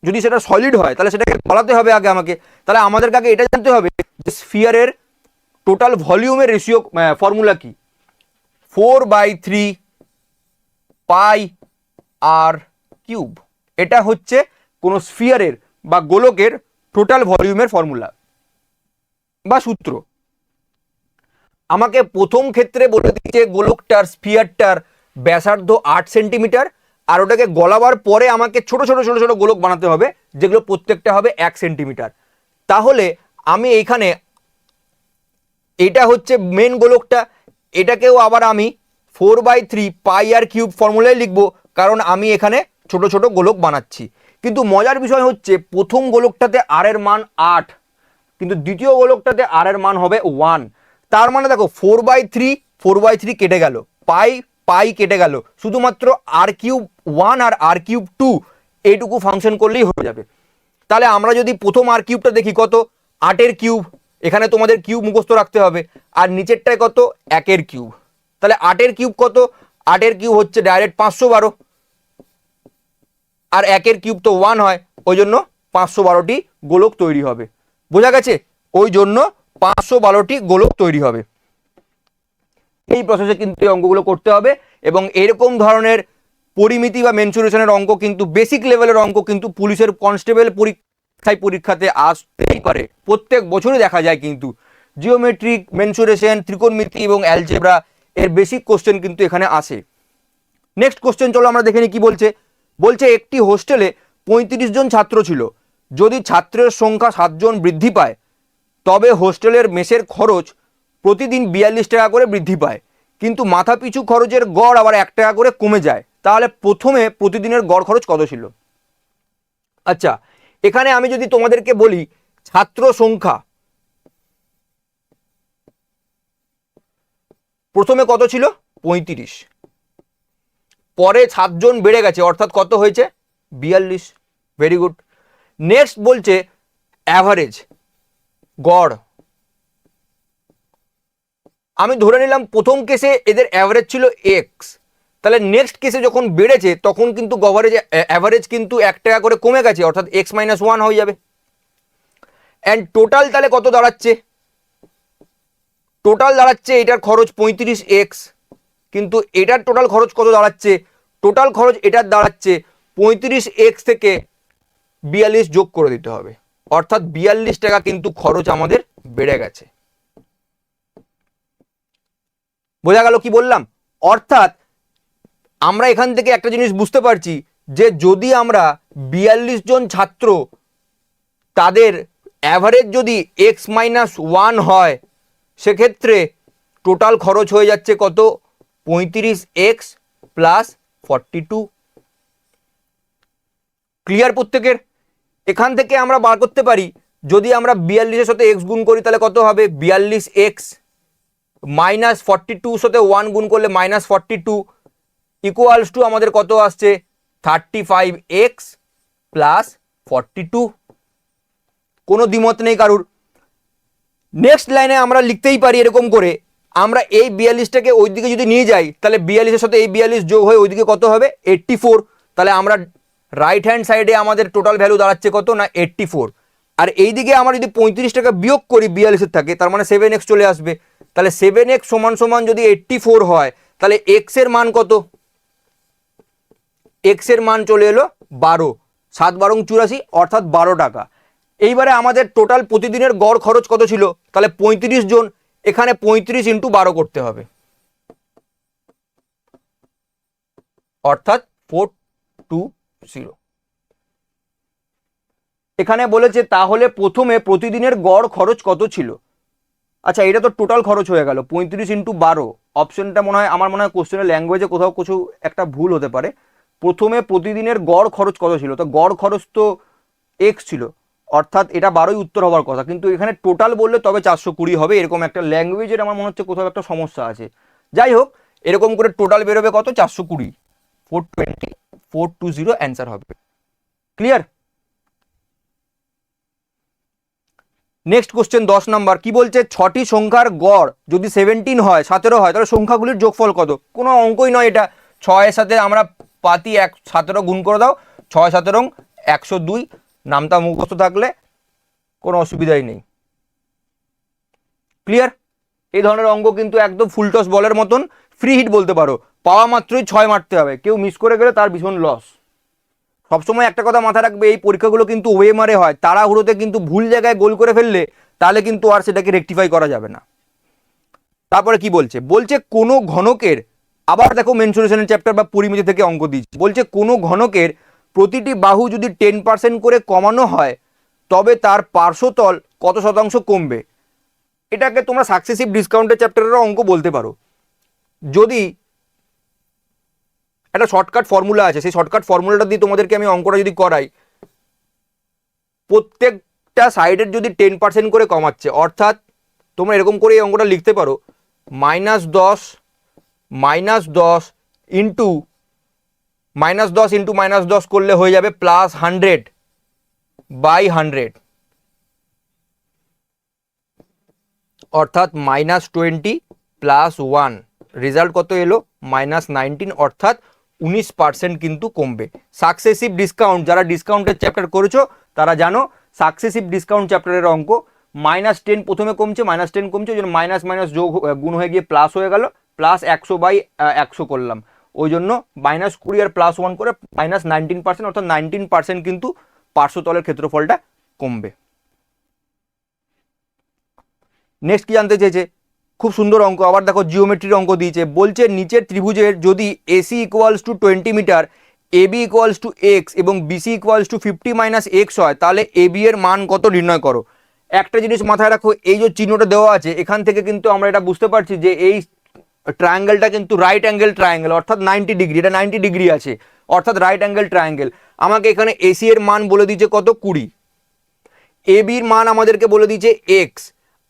যদি সেটা সলিড হয় তাহলে সেটাকে গলাতে হবে আগে আমাকে। তাহলে আমাদের আগে এটা জানতে হবে যে স্ফিয়ারের টোটাল ভলিউমের রেশিও ফর্মুলা কি। 4/3 পাই আর কিউব, এটা হচ্ছে কোন স্ফিয়ারের বা গোলকের টোটাল ভলিউমের ফর্মুলা বা সূত্র। আমাকে প্রথম ক্ষেত্রে বলে দিচ্ছে গোলকটার স্ফিয়ারটার ব্যাসার্ধ 8 সেন্টিমিটার, আর ওটাকে গলাবার পরে আমাকে ছোট ছোট ছোট ছোট গোলক বানাতে হবে যেগুলো প্রত্যেকটা হবে 1 সেন্টিমিটার। তাহলে আমি এইখানে এটা হচ্ছে মেন গোলকটা, এটাকেও আবার আমি 4/3 পাই আর কিউব ফর্মুলায় লিখবো, কারণ আমি এখানে ছোট ছোট গোলক বানাচ্ছি। কিন্তু মজার বিষয় হচ্ছে প্রথম গোলকটাতে আর এর মান 8, কিন্তু দ্বিতীয় গোলকটাতে আর এর মান হবে 1। তার মানে দেখো 4/3 কেটে গেল, পাই পাই কেটে গেল, শুধুমাত্র আর কিউব 1 আর আর কিউব 2 এইটুকু ফাংশন করলেই হয়ে যাবে। তাহলে আমরা যদি প্রথম আর কিউবটা দেখি কত, 8 কিউব, এখানে তোমাদের কিউব মুখস্থ রাখতে হবে, আর নিচেরটায় কত 1 কিউব। তাহলে 8 কিউব কত, 8 কিউব হচ্ছে ডাইরেক্ট 512, আর 1 কিউব তো 1 হয়, ওই জন্য 512টি গোলক তৈরি হবে। বোঝা গেছে? ওই জন্য 512টি গোলক তৈরি হবে। এই প্রসেসে কিন্তু এই অঙ্কগুলো করতে হবে, এবং এরকম ধরনের পরিমিতি বা মেনসুরেশনের অঙ্ক কিন্তু বেসিক লেভেলের অঙ্ক কিন্তু পুলিশের কনস্টেবল পরীক্ষাতে আসতেই পারে, প্রত্যেক বছরই দেখা যায়। কিন্তু জিওমেট্রিক, মেনসুরেশন, ত্রিকোণমিতি এবং অ্যালজেব্রা এর বেসিক কোশ্চেন কিন্তু এখানে আসে। নেক্সট কোশ্চেন চলো আমরা দেখে নিই কি বলছে। বলছে একটি হোস্টেলে 35 জন ছাত্র ছিল, যদি ছাত্রের সংখ্যা 7 জন বৃদ্ধি পায় তবে হোস্টেলের মেসের খরচ প্রতিদিন 42 টাকা করে বৃদ্ধি পায়, কিন্তু মাথাপিছু খরচের গড় আবার 1 টাকা করে কমে যায়। তাহলে প্রথমে প্রতিদিনের গড় খরচ কত ছিল? আচ্ছা, এখানে আমি যদি তোমাদেরকে বলি ছাত্র সংখ্যা প্রথমে কত ছিল? 35, পরে 7 জন বেড়ে গেছে, অর্থাৎ কত হয়েছে? 42। Very good. নেক্সট বলছে অ্যাভারেজ, গড়। আমি ধরে নিলাম প্রথম কেসে এদের অ্যাভারেজ ছিল এক্স, তাহলে নেক্সট কেসে যখন বেড়েছে তখন কিন্তু অ্যাভারেজ কিন্তু 1 টাকা করে কমে গেছে, অর্থাৎ x-1 হয়ে যাবে। অ্যান্ড টোটাল তাহলে কত দাঁড়াচ্ছে? টোটাল দাঁড়াচ্ছে এটার খরচ 35x, কিন্তু এটার টোটাল খরচ কত দাঁড়াচ্ছে? টোটাল খরচ এটার দাঁড়াচ্ছে 35x থেকে 42 যোগ করে দিতে হবে, অর্থাৎ 42 টাকা কিন্তু খরচ আমাদের বেড়ে গেছে। বোঝা গেল কি বললাম? অর্থাৎ আমরা এখান থেকে একটা জিনিস বুঝতে পারছি যে যদি আমরা 42 জন ছাত্র তাদের অ্যাভারেজ যদি x-1 হয়, সেক্ষেত্রে টোটাল খরচ হয়ে যাচ্ছে কত? 35x plus 42। ক্লিয়ার প্রত্যেকের? এখান থেকে আমরা বার করতে পারি যদি আমরা 42-এর সাথে x গুণ করি তাহলে কত হবে? 42x মাইনাস 42 সাথে 1 গুণ করলে -42 ইকুয়ালস টু আমাদের কত আসছে? 35x plus 42। কোনো দ্বিমত নেই কারুর। নেক্সট লাইনে আমরা লিখতেই পারি এরকম করে, আমরা এই 42টাকে ওইদিকে যদি নিয়ে যাই তাহলে 42-এর সাথে এই 42 যোগ হয়ে ওইদিকে কত হবে? 84। তাহলে আমরা রাইট হ্যান্ড সাইডে আমাদের টোটাল ভ্যালু দাঁড়াচ্ছে কত না? 84। আর এইদিকে আমরা যদি 35 টাকা বিয়োগ করি 42-এর থাকে, তার মানে 7x চলে আসবে। তাহলে 7x সমান সমান যদি 84 হয়, তাহলে x এর মান কত? x এর মান চলে এলো 12, 7-12 84, অর্থাৎ 12 টাকা। এইবারে আমাদের টোটাল প্রতিদিনের গড় খরচ কত ছিল? তাহলে 35 জন, এখানে 35 ইন্টু 12 করতে হবে, অর্থাৎ 420। এখানে বলেছে তাহলে প্রথমে প্রতিদিনের গড় খরচ কত ছিল। আচ্ছা, এটা তো টোটাল খরচ হয়ে গেল 35 × 12। অপশনটা মনে হয়, আমার মনে হয় কোশ্চেনের ল্যাঙ্গুয়েজে কোথাও কিছু একটা ভুল হতে পারে। প্রথমে প্রতিদিনের গড় খরচ কত ছিল, তো গড় খরচ তো এক্স ছিল, অর্থাৎ এটা 12ই উত্তর হওয়ার কথা, কিন্তু এখানে টোটাল বললে তবে 420 হবে। এরকম একটা ল্যাঙ্গুয়েজের আমার মনে হচ্ছে কোথাও একটা সমস্যা আছে। যাই হোক, এরকম করে টোটাল বেরোবে কত, 420, 420, 420 অ্যান্সার হবে। ক্লিয়ার? নেক্সট কোশ্চেন 10 নাম্বার কি বলছে, 6টি সংখ্যার গড় যদি 17 হয়, 17 হয়, তাহলে সংখ্যাগুলির যোগফল কত। কোনো অঙ্কই নয় এটা। 6-এর সাথে আমরা পাতি 17 গুণ করে দাও, 6-17 102, নামটা মুখস্থ থাকলে কোনো অসুবিধাই নেই। ক্লিয়ার? এই ধরনের অঙ্ক কিন্তু একদম ফুলটস বলের মতন ফ্রি হিট বলতে পারো, পাওয়া মাত্রই 6 মারতে হবে, কেউ মিস করে গেলে তার ভীষণ লস। সবসময় একটা কথা মাথায় রাখবে, এই পরীক্ষাগুলো কিন্তু ওয়েমারে হয়, তাড়াহুড়োতে কিন্তু ভুল জায়গায় গোল করে ফেললে তাহলে কিন্তু আর সেটাকে রেকটিফাই করা যাবে না। তারপরে কি বলছে, বলছে কোনো ঘনকের, আবার দেখো মেনসুরেশনের চ্যাপ্টার বা পরিমিতি থেকে অঙ্ক দিচ্ছে, বলছে কোনো ঘনকের প্রতিটি বাহু যদি 10% করে কমানো হয় তবে তার পার্শ্বতল কত শতাংশ কমবে। এটাকে তোমরা সাকসেসিভ ডিসকাউন্টের চ্যাপ্টারের অঙ্ক বলতে পারো। যদি একটা শর্টকাট ফর্মুলা আছে, সেই শর্টকাট ফর্মুলাটা দিয়ে তোমাদেরকে আমি অঙ্কটা যদি করাই, প্রত্যেকটা সাইডের যদি 10% করে কমাচ্ছে, অর্থাৎ তোমরা এরকম করে এই অঙ্কটা লিখতে পারো, -10 -10 ইন্টু -10 করলে হয়ে যাবে +100/100, অর্থাৎ -20 + 1, রেজাল্ট কত এলো, -19, অর্থাৎ 19% কিন্তু কমবে। সাকসেসিভ ডিসকাউন্ট, যারা ডিসকাউন্টের চ্যাপ্টার করেছো তারা জানো, সাকসেসিভ ডিসকাউন্ট চ্যাপ্টারের অঙ্ক -10 প্রথমে কমছে, -10 কমছে, ওই জন্য মাইনাস মাইনাস যোগ গুণ হয়ে গিয়ে প্লাস হয়ে গেল, +100/100 করলাম, ওই জন্য -20 আর +1 করে -19%, অর্থাৎ 19% কিন্তু পার্শ্বতলের ক্ষেত্রফলটা কমবে। নেক্সট কি জানতে চেয়েছে, খুব সুন্দর অঙ্ক, আবার দেখো জিওমেট্রির অঙ্ক দিয়েছে, বলছে নিচের ত্রিভুজের যদি AC = 20 মিটার, AB = x এবং BC = 50 - x হয়, তাহলে AB এর মান কত নির্ণয় করো। একটা জিনিস মাথায় রাখো, এই যে চিহ্নটা দেওয়া আছে এখান থেকে কিন্তু আমরা এটা বুঝতে পারছি যে এই ট্রায়াঙ্গেলটা কিন্তু রাইট অ্যাঙ্গেল ট্রায়াঙ্গেল, অর্থাৎ 90 ডিগ্রি, এটা 90 ডিগ্রি আছে, অর্থাৎ রাইট অ্যাঙ্গেল ট্রায়াঙ্গেল। আমাকে এখানে AC এর মান বলে দিয়েছে কত, 20, AB এর মান আমাদেরকে বলে দিয়েছে x,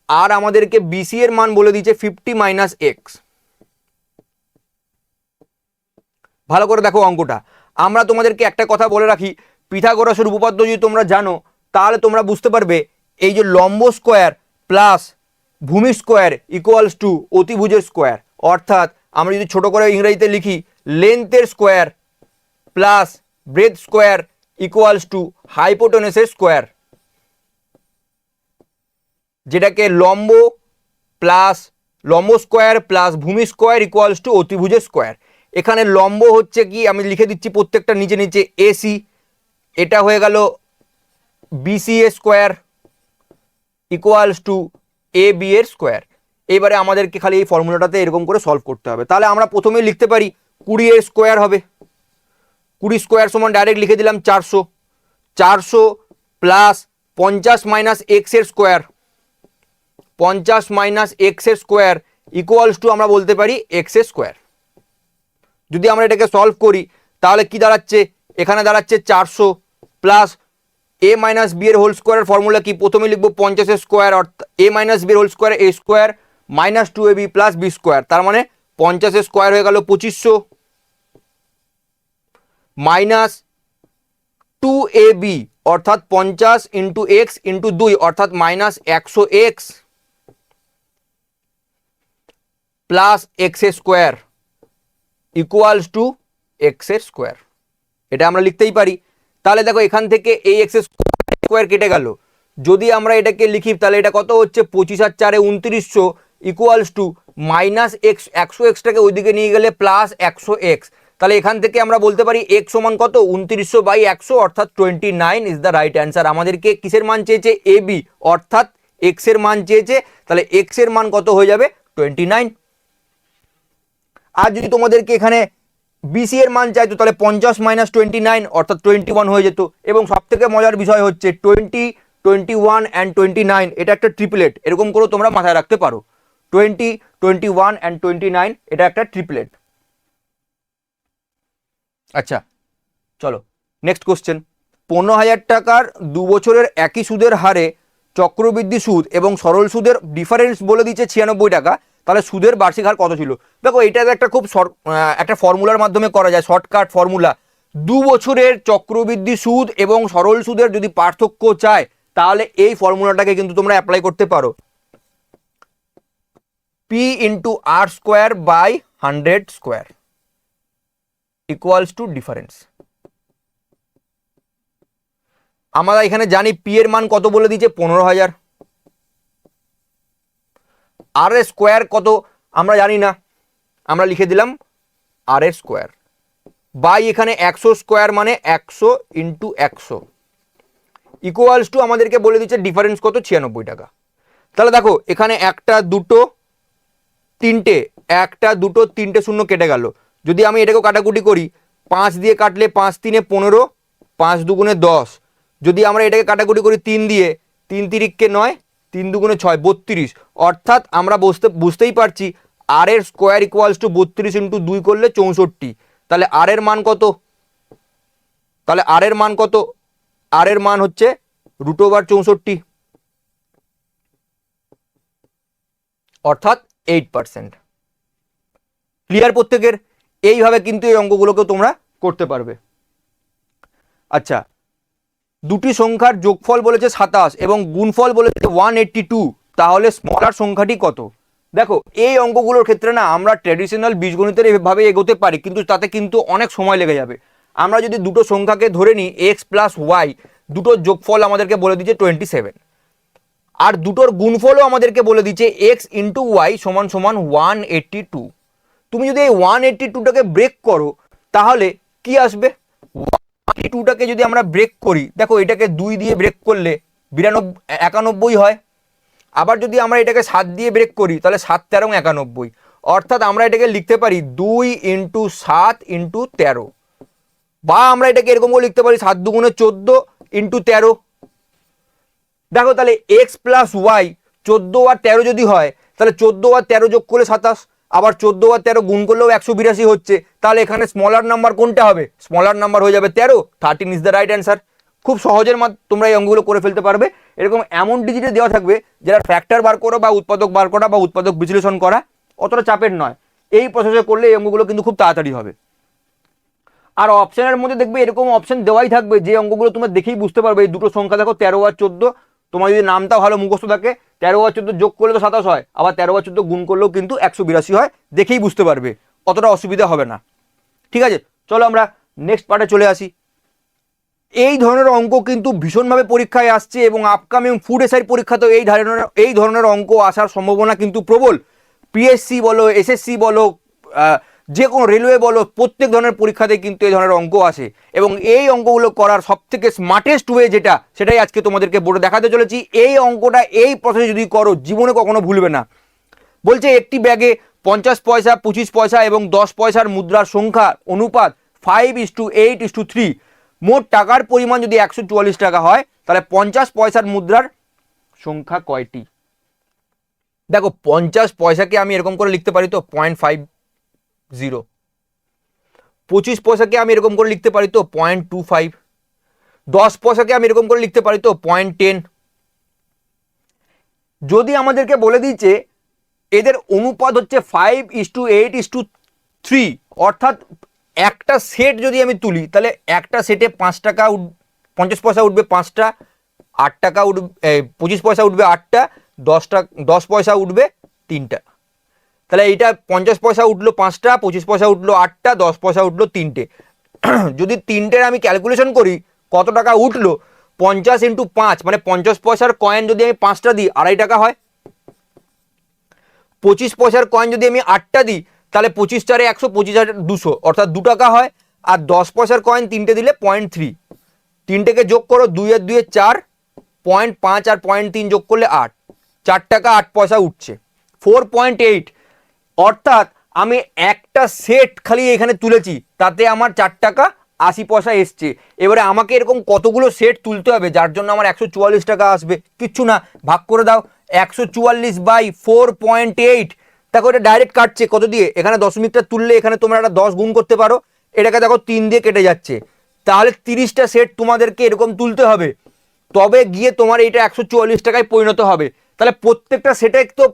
আর আমাদেরকে BC এর মান বলে দিয়েছে 50 - x। ভালো করে দেখো অঙ্কটা। আমরা তোমাদেরকে একটা কথা বলে রাখি, পিথাগোরাসের উপপাদ্য যদি তোমরা জানো তাহলে তোমরা বুঝতে পারবে, এই যে লম্ব স্কোয়ার প্লাস ভূমি স্কোয়ার ইকুয়ালস টু অতিভুজের স্কোয়ার, অর্থাৎ আমরা যদি ছোট করে ইংরেজিতে লিখি, লেন্থের square plus breadth square equals to হাইপোটেনাসের স্কোয়ার, যেটাকে লম্ব স্কোয়ার প্লাস ভূমি স্কোয়ার ইকুয়ালস টু অতিভুজের স্কোয়ার। এখানে লম্ব হচ্ছে কি, আমি লিখে দিচ্ছি প্রত্যেকটা নিচে নিচে, AC, এটা হয়ে গেল BC এর স্কোয়ার ইকুয়ালস টু AB এর স্কোয়ার। এবারে আমাদেরকে খালি এই ফর্মুলাটাতে এরকম করে সলভ করতে হবে। তাহলে আমরা প্রথমেই লিখতে পারি 20 এর স্কোয়ার হবে, 20 স্কোয়ার সমান ডাইরেক্ট লিখে দিলাম 400, 400 প্লাস 50 - x এর স্কোয়ার, 50 - x এর স্কোয়ার ইকুয়ালস টু আমরা বলতে পারি x এর স্কোয়ার। যদি আমরা এটাকে সলভ করি তাহলে কি দাঁড়াচ্ছে, এখানে দাঁড়াচ্ছে 400 প্লাস a - b এর হোল স্কোয়ারের ফর্মুলা কি, প্রথমে লিখবো 50 এর স্কোয়ার, অর্থাৎ a - b এর whole square a square -2ab plus b square, তার মানে 50 এর স্কোয়ার হয়ে গেল 2500 মাইনাস 2ab, অর্থাৎ 50 × x × 2, অর্থাৎ -100x প্লাস x এর স্কোয়ার ইকুয়ালস টু x এর স্কোয়ার। এটা আমরা লিখতেই পারি। তাহলে দেখো এখান থেকে এই x এর স্কোয়ার কেটে গেল, যদি আমরা এটাকে লিখি তাহলে এটা কত হচ্ছে, 25 আর 4 2900 ইকুয়ালস টু -x, 100xটাকে ওইদিকে নিয়ে গেলে +100x, তাহলে এখান থেকে আমরা বলতে পারি x সমান কত, 2900/100, অর্থাৎ 29 ইজ দ্য রাইট অ্যান্সার। আমাদেরকে কিসের মান চেয়েছে, AB, অর্থাৎ x এর মান চেয়েছে, তাহলে x এর মান কত হয়ে যাবে, 29। আর যদি তোমাদেরকে এখানে বিসি এর মান চাইতো, তাহলে 50 মাইনাস 29 অর্থাৎ 21 হয়ে যেত। এবং সব থেকে মজার বিষয় হচ্ছে 20, 21 অ্যান্ড 29 এটা একটা ট্রিপলেট, এরকম করে তোমরা মাথায় রাখতে পারো। 20, 21 অ্যান্ড 29 এটা একটা ট্রিপলেট। আচ্ছা চলো নেক্সট কোশ্চেন। 15,000 টাকার 2 বছরের একই সুদের হারে চক্রবৃদ্ধি সুদ এবং সরল সুদের ডিফারেন্স বলে দিচ্ছে 96 টাকা, তাহলে সুদের বার্ষিক হার কত ছিল? দেখো এটা একটা খুব একটা ফর্মুলার মাধ্যমে করা যায়, শর্টকাট ফর্মুলা। 2 বছরের চক্রবৃদ্ধি সুদ এবং সরল সুদের যদি পার্থক্য চায় তাহলে এই ফর্মুলাটাকে কিন্তু তোমরা অ্যাপ্লাই করতে পারো। P into R square by 100 square equals to difference. আমরা এখানে জানি পি এর মান কত বলে দিয়েছে 15,000, আর এর স্কোয়ার কত আমরা জানি না, আমরা লিখে দিলাম আর এর স্কোয়ার বাই এখানে 100 স্কোয়ার মানে 100 ইন্টু 100 ইকুয়ালস টু আমাদেরকে বলে দিচ্ছে ডিফারেন্স কত 96 টাকা। তাহলে দেখো এখানে একটা দুটো তিনটে, একটা দুটো তিনটে শূন্য কেটে গেল। যদি আমি এটাকেও কাটাকুটি করি, 5 দিয়ে কাটলে 5 3 15, 5 2 10। যদি আমরা এটাকে কাটাকুটি করি 3 দিয়ে, 3 3 9, 3 2 6 32। অর্থাৎ আমরা বুঝতেই পারছি আর এর স্কোয়ার ইকুয়ালস টু 32 ইন্টু 2 করলে 64। তাহলে আর এর মান কত? তাহলে আর এর মান কত? আর এর মান হচ্ছে √64 অর্থাৎ 8%। ক্লিয়ার প্রত্যেকের? এইভাবে কিন্তু এই অঙ্কগুলোকে তোমরা করতে পারবে। আচ্ছা, দুটি সংখ্যার যোগফল বলেছে 27 এবং গুণফল বলেছে 182, তাহলে স্মলার সংখ্যাটি কত? দেখো এই অঙ্কগুলোর ক্ষেত্রে না আমরা ট্র্যাডিশনাল বীজগণিতের এভাবে এগোতে পারি, কিন্তু তাতে কিন্তু অনেক সময় লেগে যাবে। আমরা যদি দুটো সংখ্যাকে ধরে নিই এক্স প্লাস ওয়াই, দুটোর যোগফল আমাদেরকে বলে দিচ্ছে 27, আর দুটোর গুণফলও আমাদেরকে বলে দিচ্ছে এক্স ইন্টু ওয়াই সমান সমান 182। তুমি যদি এই 182টাকে ব্রেক করো তাহলে কি আসবে? 182টাকে যদি আমরা ব্রেক করি, দেখো এটাকে 2 দিয়ে ব্রেক করলে 91 হয়। আবার যদি আমরা এটাকে 7 দিয়ে ব্রেক করি তাহলে 7 13 91। অর্থাৎ আমরা এটাকে লিখতে পারি 2 ইন্টু 7 ইন্টু 13, বা আমরা এটাকে এরকম করে লিখতে পারি 7 2 14 ইন্টু 13। দেখো তাহলে এক্স প্লাস ওয়াই 14 আর 13 যদি হয় তাহলে 14 আর 13 যোগ করলে 27, আবার 14 আর 13 গুণ করলেও 182 হচ্ছে। তাহলে এখানে স্মলার নাম্বার কোনটা হবে? স্মলার নাম্বার হয়ে যাবে 13। 13 ইজ দ্য রাইট অ্যান্সার। খুব সহজের তোমরা এই অঙ্কগুলো করে ফেলতে পারবে। এরকম এমন ডিজিটে দেওয়া থাকবে যারা ফ্যাক্টর বার করা বা উৎপাদক বার করা বা উৎপাদক বিশ্লেষণ করা অতটা চাপের নয়। এই প্রসেসে করলে এই অঙ্কগুলো কিন্তু খুব তাড়াতাড়ি হবে। আর অপশনের মধ্যে দেখবে এরকম অপশন দেওয়াই থাকবে যে অঙ্কগুলো তোমরা দেখেই বুঝতে পারবে। এই দুটো সংখ্যা দেখো 13 আর 14, তোমার যদি নামটা ভালো মুখস্থ থাকে 13 আর 14 যোগ করলে তো 27 হয়, আবার 13 আর 14 গুণ করলেও কিন্তু 182 হয়, দেখেই বুঝতে পারবে, অতটা অসুবিধা হবে না। ঠিক আছে, চলো আমরা নেক্সট পার্টে চলে আসি। এই ধরনের অঙ্ক কিন্তু ভীষণভাবে পরীক্ষায় আসছে এবং আপকামিং ফুড এসআই পরীক্ষাতেও এই ধরনের অঙ্ক আসার সম্ভাবনা কিন্তু প্রবল। পিএসসি বলো, এসএসসি বলো, যে কোনো রেলওয়ে বলো, প্রত্যেক ধরনের পরীক্ষাতে কিন্তু এই ধরনের অঙ্ক আসে। এবং এই অঙ্কগুলো করার সব থেকে স্মার্টেস্ট ওয়ে যেটা, সেটাই আজকে তোমাদেরকে বোর্ডে দেখাতে চলেছি। এই অঙ্কটা এই প্রসেসে যদি করো জীবনে কখনো ভুলবে না। বলছে একটি ব্যাগে 50 পয়সা, 25 পয়সা এবং 10 পয়সার মুদ্রার সংখ্যা অনুপাত 5:8:3। মোট টাকার পরিমাণ যদি 144 টাকা হয় তাহলে 50 পয়সার মুদ্রার সংখ্যা কয়টি? দেখো 50 পয়সাকে আমি এরকম করে লিখতে পারি তো 0.50, 25 পয়সাকে আমি এরকম করে লিখতে পারি তো 0.25, 10 পয়সাকে আমি এরকম করে লিখতে পারি তো 0.10। যদি আমাদেরকে বলে দিচ্ছে এদের অনুপাত হচ্ছে 5:8:3, অর্থাৎ একটা সেট যদি আমি তুলি তাহলে একটা সেটে 5 টাকা 50 পয়সা উঠবে 5টা, 8 টাকা উঠবে 25 পয়সা উঠবে 8টা, 10 পয়সা উঠবে 3টা। তাহলে এইটা 50 পয়সা উঠলো 5টা, 25 পয়সা উঠলো 8টা, 10 পয়সা উঠলো 3টে। যদি 3টের আমি ক্যালকুলেশন করি কত টাকা উঠলো, 50 ইন্টু 5 মানে 50 পয়সার কয়েন যদি আমি 5টা দিই 2.5 টাকা হয়। 25 পয়সার কয়েন যদি আমি 8টা দিই তাহলে 25 4 100, 25,200 অর্থাৎ 2 টাকা হয়। আর 10 পয়সার কয়েন 3টে দিলে 0.3, 3টেকে যোগ করো 2 আর 2 4, 0.5 আর 0.3 যোগ করলে 8, 4 টাকা 8 পয়সা উঠছে 4.8। অর্থাৎ আমি একটা সেট খালি এখানে তুলেছি, তাতে আমার 4 টাকা 80 পয়সা এসছে। এবারে আমাকে এরকম কতগুলো সেট তুলতে হবে যার জন্য আমার 144 টাকা আসবে? কিচ্ছু না, ভাগ করে দাও 144/4.8। দেখো এটা ডাইরেক্ট কাটছে কত দিয়ে, এখানে দশমিকটা তুললে এখানে তোমরা একটা 10 গুণ করতে পারো, এটাকে দেখো 3 দিয়ে কেটে যাচ্ছে। তাহলে 30টা সেট তোমাদেরকে এরকম তুলতে হবে, তবে গিয়ে তোমার এটা 144 টাকায় পরিণত হবে। তাহলে প্রত্যেকটা সেটে তো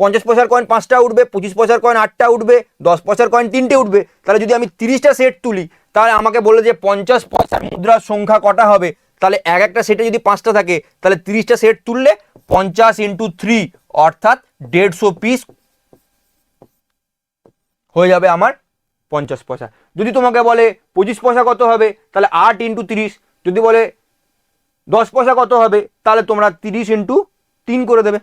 50 পয়সার কয়েন 5টা উঠবে, 25 পয়সার কয়েন 8টা উঠবে, 10 পয়সার কয়েন 3টে উঠবে। তাহলে যদি আমি 30টা সেট তুলি, তাহলে আমাকে বলে যে 50 পয়সার মুদ্রার সংখ্যা কটা হবে। তাহলে একটা সেটে যদি 5টা থাকে, তাহলে 30টা সেট তুললে 50 × 3 অর্থাৎ 150 পিস হয়ে যাবে আমার 50 পয়সা। যদি তোমাকে বলে 25 পয়সা কত হবে, তাহলে 8 × 30। যদি বলে 10 পয়সা কত হবে, তাহলে তোমরা 30 × 3 করে দেবে।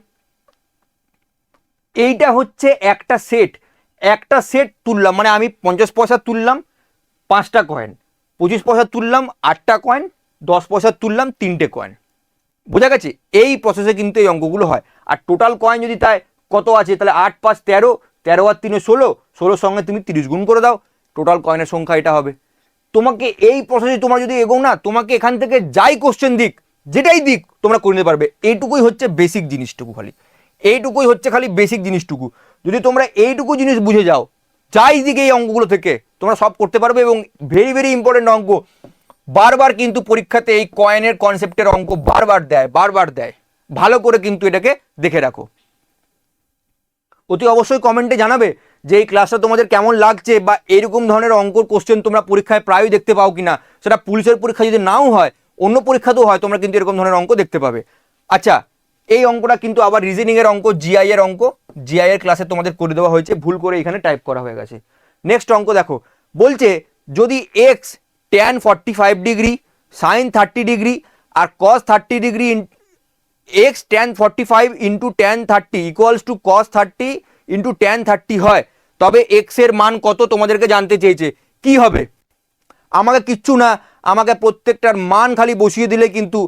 এইটা হচ্ছে একটা সেট। একটা সেট তুললাম মানে আমি 50 পয়সা তুললাম 5টা কয়েন, 25 পয়সা তুললাম 8টা কয়েন, 10 পয়সা তুললাম 3টে কয়েন। বোঝা গেছে? এই প্রসেসে কিন্তু এই অঙ্কগুলো হয়। আর টোটাল কয়েন যদি তাই কত আছে, তাহলে 8 × 5 = 13, 13 আর 3 = 16, 16 সঙ্গে তুমি 30 গুণ করে দাও, টোটাল কয়েনের সংখ্যা এটা হবে। তোমাকে এই প্রসেসে তোমরা যদি এগো না, তোমাকে এখান থেকে যাই কোশ্চেন দিক, যেটাই দিক তোমরা করে নিতে পারবে। এইটুকুই হচ্ছে বেসিক জিনিসটুকু, খালি এইটুকুই হচ্ছে খালি বেসিক জিনিসটুকু। যদি তোমরা এইটুকু জিনিস বুঝে যাও, যাই দিকে এই অঙ্কগুলো থেকে তোমরা সব করতে পারবে। এবং ভেরি ভেরি ইম্পর্টেন্ট অঙ্ক, বারবার কিন্তু পরীক্ষাতে এই কয়েনের কনসেপ্টের অঙ্ক বারবার দেয়। ভালো করে কিন্তু এটাকে দেখে রাখো। অতি অবশ্যই কমেন্টে জানাবে যে এই ক্লাসটা তোমাদের কেমন লাগছে, বা এরকম ধরনের অঙ্কর কোশ্চেন তোমরা পরীক্ষায় প্রায়ই দেখতে পাও কিনা। সেটা পুলিশের পরীক্ষা যদি নাও হয়, অন্য পরীক্ষাতেও হয়, তোমরা কিন্তু এরকম ধরনের অঙ্ক দেখতে পাবে। আচ্ছা, এই অঙ্কটা কিন্তু আবার রিজনিং এর অঙ্ক, জিআই এর অঙ্ক, জিআই এর ক্লাসে তোমাদের করে দেওয়া হয়েছে, ভুল করে এখানে টাইপ করা হয়ে গেছে। নেক্সট অঙ্ক দেখো, বলছে যদি x tan 45 degree, sin 30 degree আর cos 30 degree, x tan 45 × tan 30 = cos 30 × tan 30 হয়, তবে x এর মান কত তোমাদেরকে জানতে চেয়েছে। কি হবে? আমাকে কিচ্ছু না, আমাকে প্রত্যেকটার মান খালি বসিয়ে দিলে কিন্তু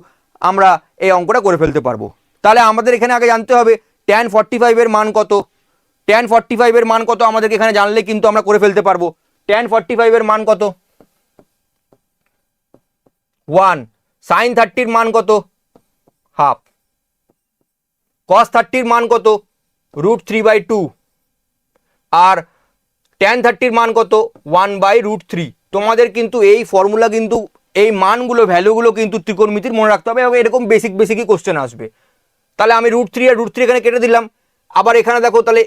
আমরা এই অঙ্কটা করে ফেলতে পারবো। তাহলে আমাদের এখানে আগে জানতে হবে tan 45 এর মান কত। tan 45 এর মান কত আমাদেরকে এখানে জানলে কিন্তু আমরা করে ফেলতে পারবো। tan 45 এর মান কত? 1। sin 30 এর মান কত? হাফ। cos 30 এর মান কত? √3/2। আর tan 30 এর মান কত? 1/√3। তোমাদের কিন্তু এই ফর্মুলা, কিন্তু এই মানগুলো, ভ্যালুগুলো কিন্তু ত্রিকোণমিতির মনে রাখতে হবে, এবং এরকম বেসিকই কোশ্চেন আসবে। তাহলে আমি √3 আর √3 এখানে কেটে দিলাম। আবার এখানে দেখো, তাহলে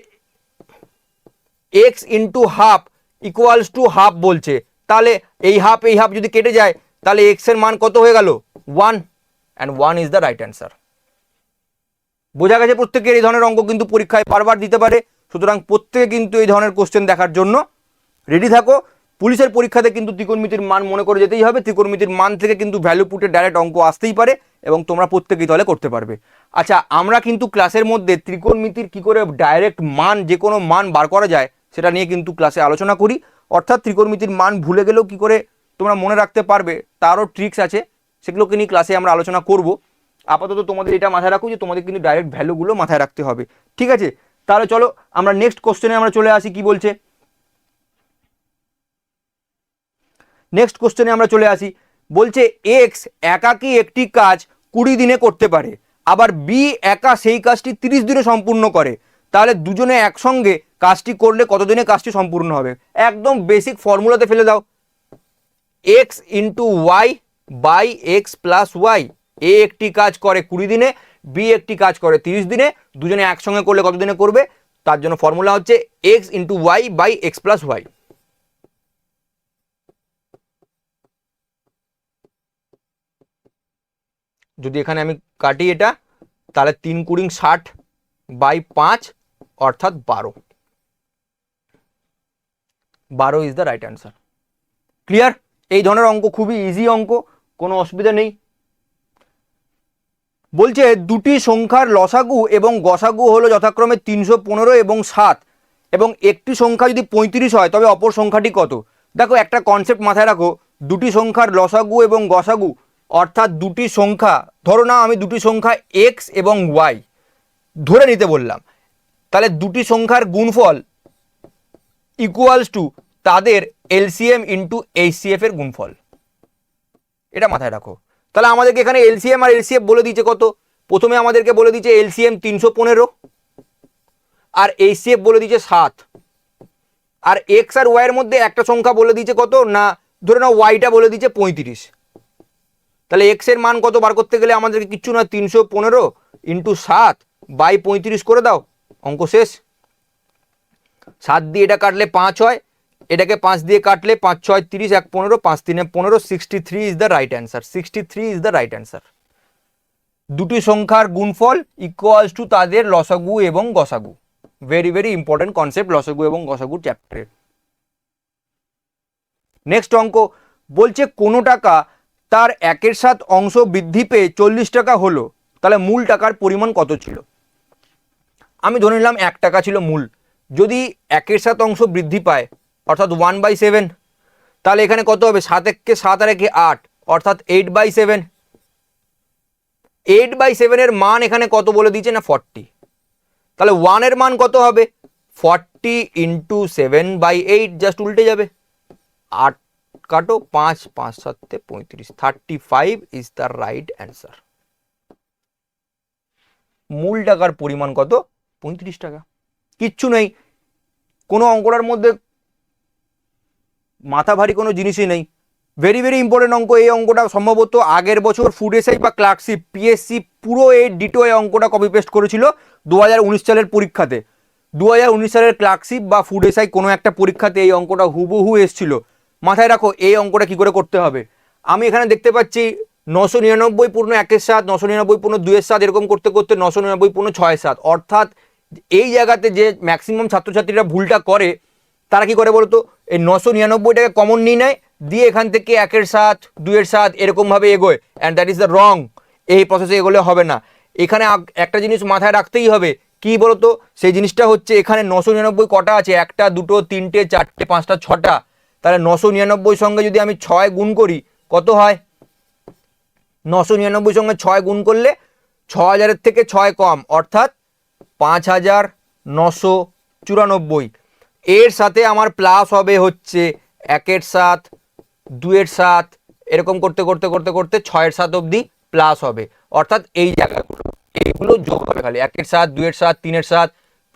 x × হাফ = হাফ বলছে, তাহলে এই হাফ যদি কেটে যায়, তাহলে x এর মান কত হয়ে গেল? 1, and 1 is the right answer। বোঝা গেছে? প্রত্যেকের এই ধরনের অঙ্ক কিন্তু পরীক্ষায় বারবার দিতে পারে, সুতরাং প্রত্যেকে কিন্তু এই ধরনের কোশ্চেন দেখার জন্য রেডি থাকো। পুলিশের পরীক্ষাতে কিন্তু ত্রিকোণমিতির মান মনে করে যেতেই হবে, ত্রিকোণমিতির মান থেকে কিন্তু ভ্যালু পুটে ডাইরেক্ট অঙ্ক আসতেই পারে, এবং তোমরা প্রত্যেকেই তাহলে করতে পারবে। আচ্ছা, আমরা কিন্তু ক্লাসের মধ্যে ত্রিকোণমিতির কি করে ডাইরেক্ট মান, যে কোনো মান বার করা যায়, সেটা নিয়ে কিন্তু ক্লাসে আলোচনা করি। অর্থাৎ ত্রিকোণমিতির মান ভুলে গেলেও কি করে তোমরা মনে রাখতে পারবে, তারও ট্রিক্স আছে, সেগুলোকে নিয়ে ক্লাসে আমরা আলোচনা করব। আপাতত তোমাদের এটা মাথায় রাখো যে তোমাদের কিন্তু ডাইরেক্ট ভ্যালুগুলো মাথায় রাখতে হবে। ঠিক আছে? তাহলে চলো আমরা নেক্সট কোশ্চেনে আমরা চলে আসি। কি বলছে? নেক্সট কোশ্চেনে আমরা চলে আসি। বলছে এক্স একাকী একটি কাজ 20 দিনে করতে পারে, আবার বি একা সেই কাজটি 30 দিনে সম্পূর্ণ করে। তাহলে দুজনে একসঙ্গে কাজটি করলে কত দিনে কাজটি সম্পূর্ণ হবে? একদম বেসিক ফর্মুলাতে ফেলে দাও, x × y/x + y। এ একটি কাজ করে 20 দিনে, বি একটি কাজ করে 30 দিনে, দুজনে একসঙ্গে করলে কত দিনে করবে? তার জন্য ফর্মুলা হচ্ছে x × y/x + y। যদি এখানে আমি কাটি এটা, তাহলে 3 × 20 = 60/5 অর্থাৎ 12। 12 is the right answer. Clear? এই ধরনের অঙ্ক খুবই ইজি অঙ্ক, কোনো অসুবিধা নেই। বলছে দুটি সংখ্যার লসাগু এবং গসাগু হলো যথাক্রমে 315 এবং 7, এবং একটি সংখ্যা যদি 35 হয়, তবে অপর সংখ্যাটি কত? দেখো, একটা কনসেপ্ট মাথায় রাখো, দুটি সংখ্যার লসাগু এবং গসাগু অর্থাৎ দুটি সংখ্যা, ধরো না আমি দুটি সংখ্যা x এবং y ধরে নিতে বললাম, তাহলে দুটি সংখ্যার গুণফল ইকুয়ালস টু তাদের এলসিএম ইন্টু এইচসিএফ এর গুণফল। এটা মাথায় রাখো। তাহলে আমাদেরকে এখানে এলসিএম আর এলসিএফ বলে দিয়েছে কত, প্রথমে আমাদেরকে বলে দিয়েছে এলসিএম 315 আর এইচসিএফ বলে দিয়েছে 7, আর এক্স আর ওয়াই এর মধ্যে একটা সংখ্যা বলে দিয়েছে কত না, ধরে নাও ওয়াইটা বলে দিয়েছে 35। তাহলে এক্স এর মান কত বার করতে গেলে আমাদেরকে কিচ্ছু না, 315 ইন্টু 7 বাই 35 করে দাও, অঙ্ক শেষ। 7 দিয়ে এটা কাটলে 5 হয়, এটাকে 5 দিয়ে কাটলে 5 6 30, 1 15, 5 3 15, 63 is the right answer. 63 is the right answer. দুটি সংখ্যার গুণফল ইকুয়ালস টু তাদের লসাগু এবং গসাগু। ভেরি ভেরি ইম্পর্টেন্ট কনসেপ্ট লসাগু এবং গসাগু চ্যাপ্টারের। নেক্সট অঙ্ক বলছে কোনো টাকা তার 1/7 অংশ বৃদ্ধি পেয়ে 40 টাকা হলো, তাহলে মূল টাকার পরিমাণ কত ছিল? আমি ধরে নিলাম 1 টাকা ছিল মূল, যদি 1/7 অংশ বৃদ্ধি পায় অর্থাৎ 1/7, তাহলে এখানে কত হবে, 7 1 7 আর 1 8 অর্থাৎ 8/7। 8/7 এর মান এখানে কত বলে দিয়েছে না 40, তাহলে 1 এর মান কত হবে 40 ইন্টু 7/8, জাস্ট উল্টে যাবে। 8 কাটো 5 5 7 35, 35 ইজ দ্য রাইট অ্যান্সার। মূল টাকার পরিমাণ কত 35 টাকা। কিচ্ছু নেই, কোনো অঙ্কটার মধ্যে মাথা ভারী কোনো জিনিসই নেই। ভেরি ভেরি ইম্পর্টেন্ট অঙ্ক। এই অঙ্কটা সম্ভবত আগের বছর ফুড এসআই বা ক্লার্কশিপ পিএসসি পুরো এই ডিটো এই অঙ্কটা কপি পেস্ট করেছিল 2019 সালের পরীক্ষাতে। 2019 সালের ক্লার্কশিপ বা ফুড এসআই কোনো একটা পরীক্ষাতে এই অঙ্কটা হুবহু এসেছিল। মাথায় রাখো এই অঙ্কটা কি করে করতে হবে। আমি এখানে দেখতে পাচ্ছি 999 পূর্ণ 1/7, 999 পূর্ণ 2/7, এরকম করতে করতে 999 পূর্ণ 6/7, অর্থাৎ এই জায়গাতে যে ম্যাক্সিমাম ছাত্রছাত্রীরা ভুলটা করে তারা কি করে বলতো, এই 999টাকে কমন নিয়ে নেয়, দিয়ে এখান থেকে 1/7 2/7 এরকমভাবে এগোয়, and that is the wrong. এই প্রসেসে এগোলে হবে না। এখানে একটা জিনিস মাথায় রাখতেই হবে, কি বলতো, সেই জিনিসটা হচ্ছে এখানে 999 কটা আছে, 1 2 3 4 5 6টা, তাহলে 999 সঙ্গে যদি আমি 6 গুণ করি কত হয়, 999 সঙ্গে 6 গুণ করলে 6000 থেকে 6 কম অর্থাৎ 5994। এর সাথে আমার প্লাস হবে হচ্ছে 1/7 2/7, এরকম করতে করতে করতে করতে 6/7 অবধি প্লাস হবে, অর্থাৎ এই জায়গাগুলো এইগুলো যোগ হবে খালি 1/7 2/7 3/7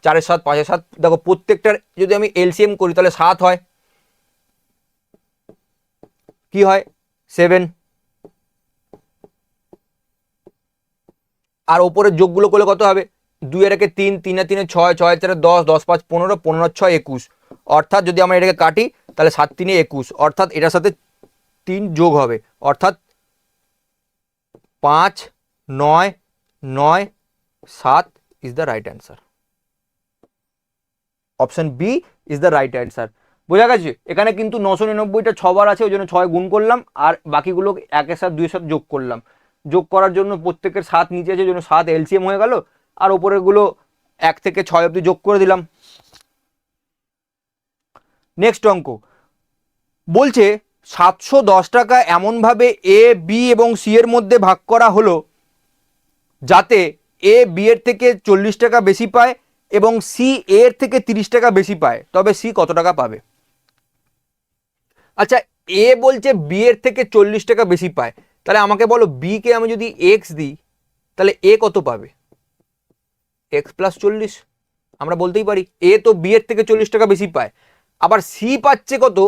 4/7 5/7। দেখো প্রত্যেকটার যদি আমি এলসিএম করি তাহলে 7 হয়, কি হয় 7, আর ওপরের যোগগুলো করলে কত হবে, 2 এর 1 3 3 এর 3 6 6 এর 4 10 10 5 15 15 6 21, অর্থাৎ যদি আমরা এটাকে কাটি তাহলে 7 3 21, অর্থাৎ এটার সাথে 3 যোগ হবে, অর্থাৎ 5 9 9 7 is the right answer. Option B is the right answer. বোঝা গেছে? এখানে কিন্তু 999টা 6 বার আছে, ওই জন্য 6 গুণ করলাম, আর বাকিগুলো 1/7 2/7 যোগ করলাম। যোগ করার জন্য প্রত্যেকের 7 নিচে আছে, ওই জন্য 7 এলসিএম হয়ে গেল, আর ওপরের গুলো 1 থেকে 6 অবধি যোগ করে দিলাম। নেক্সট অঙ্ক বলছে 710 টাকা এমনভাবে এ বি এবং সি এর মধ্যে ভাগ করা হলো যাতে এ বি এর থেকে 40 টাকা বেশি পায় এবং সি এর থেকে 30 টাকা বেশি পায়, তবে সি কত টাকা পাবে? আচ্ছা, এ বলছে বি এর থেকে 40 টাকা বেশি পায়, তাহলে আমাকে বলো বি কে আমি যদি এক্স দিই তাহলে এ কত পাবে? X plus 40। আমরা বলতেই পারি এ তো বি এর থেকে 40 টাকা বেশি পায়, আবার সি পাচ্ছে কত,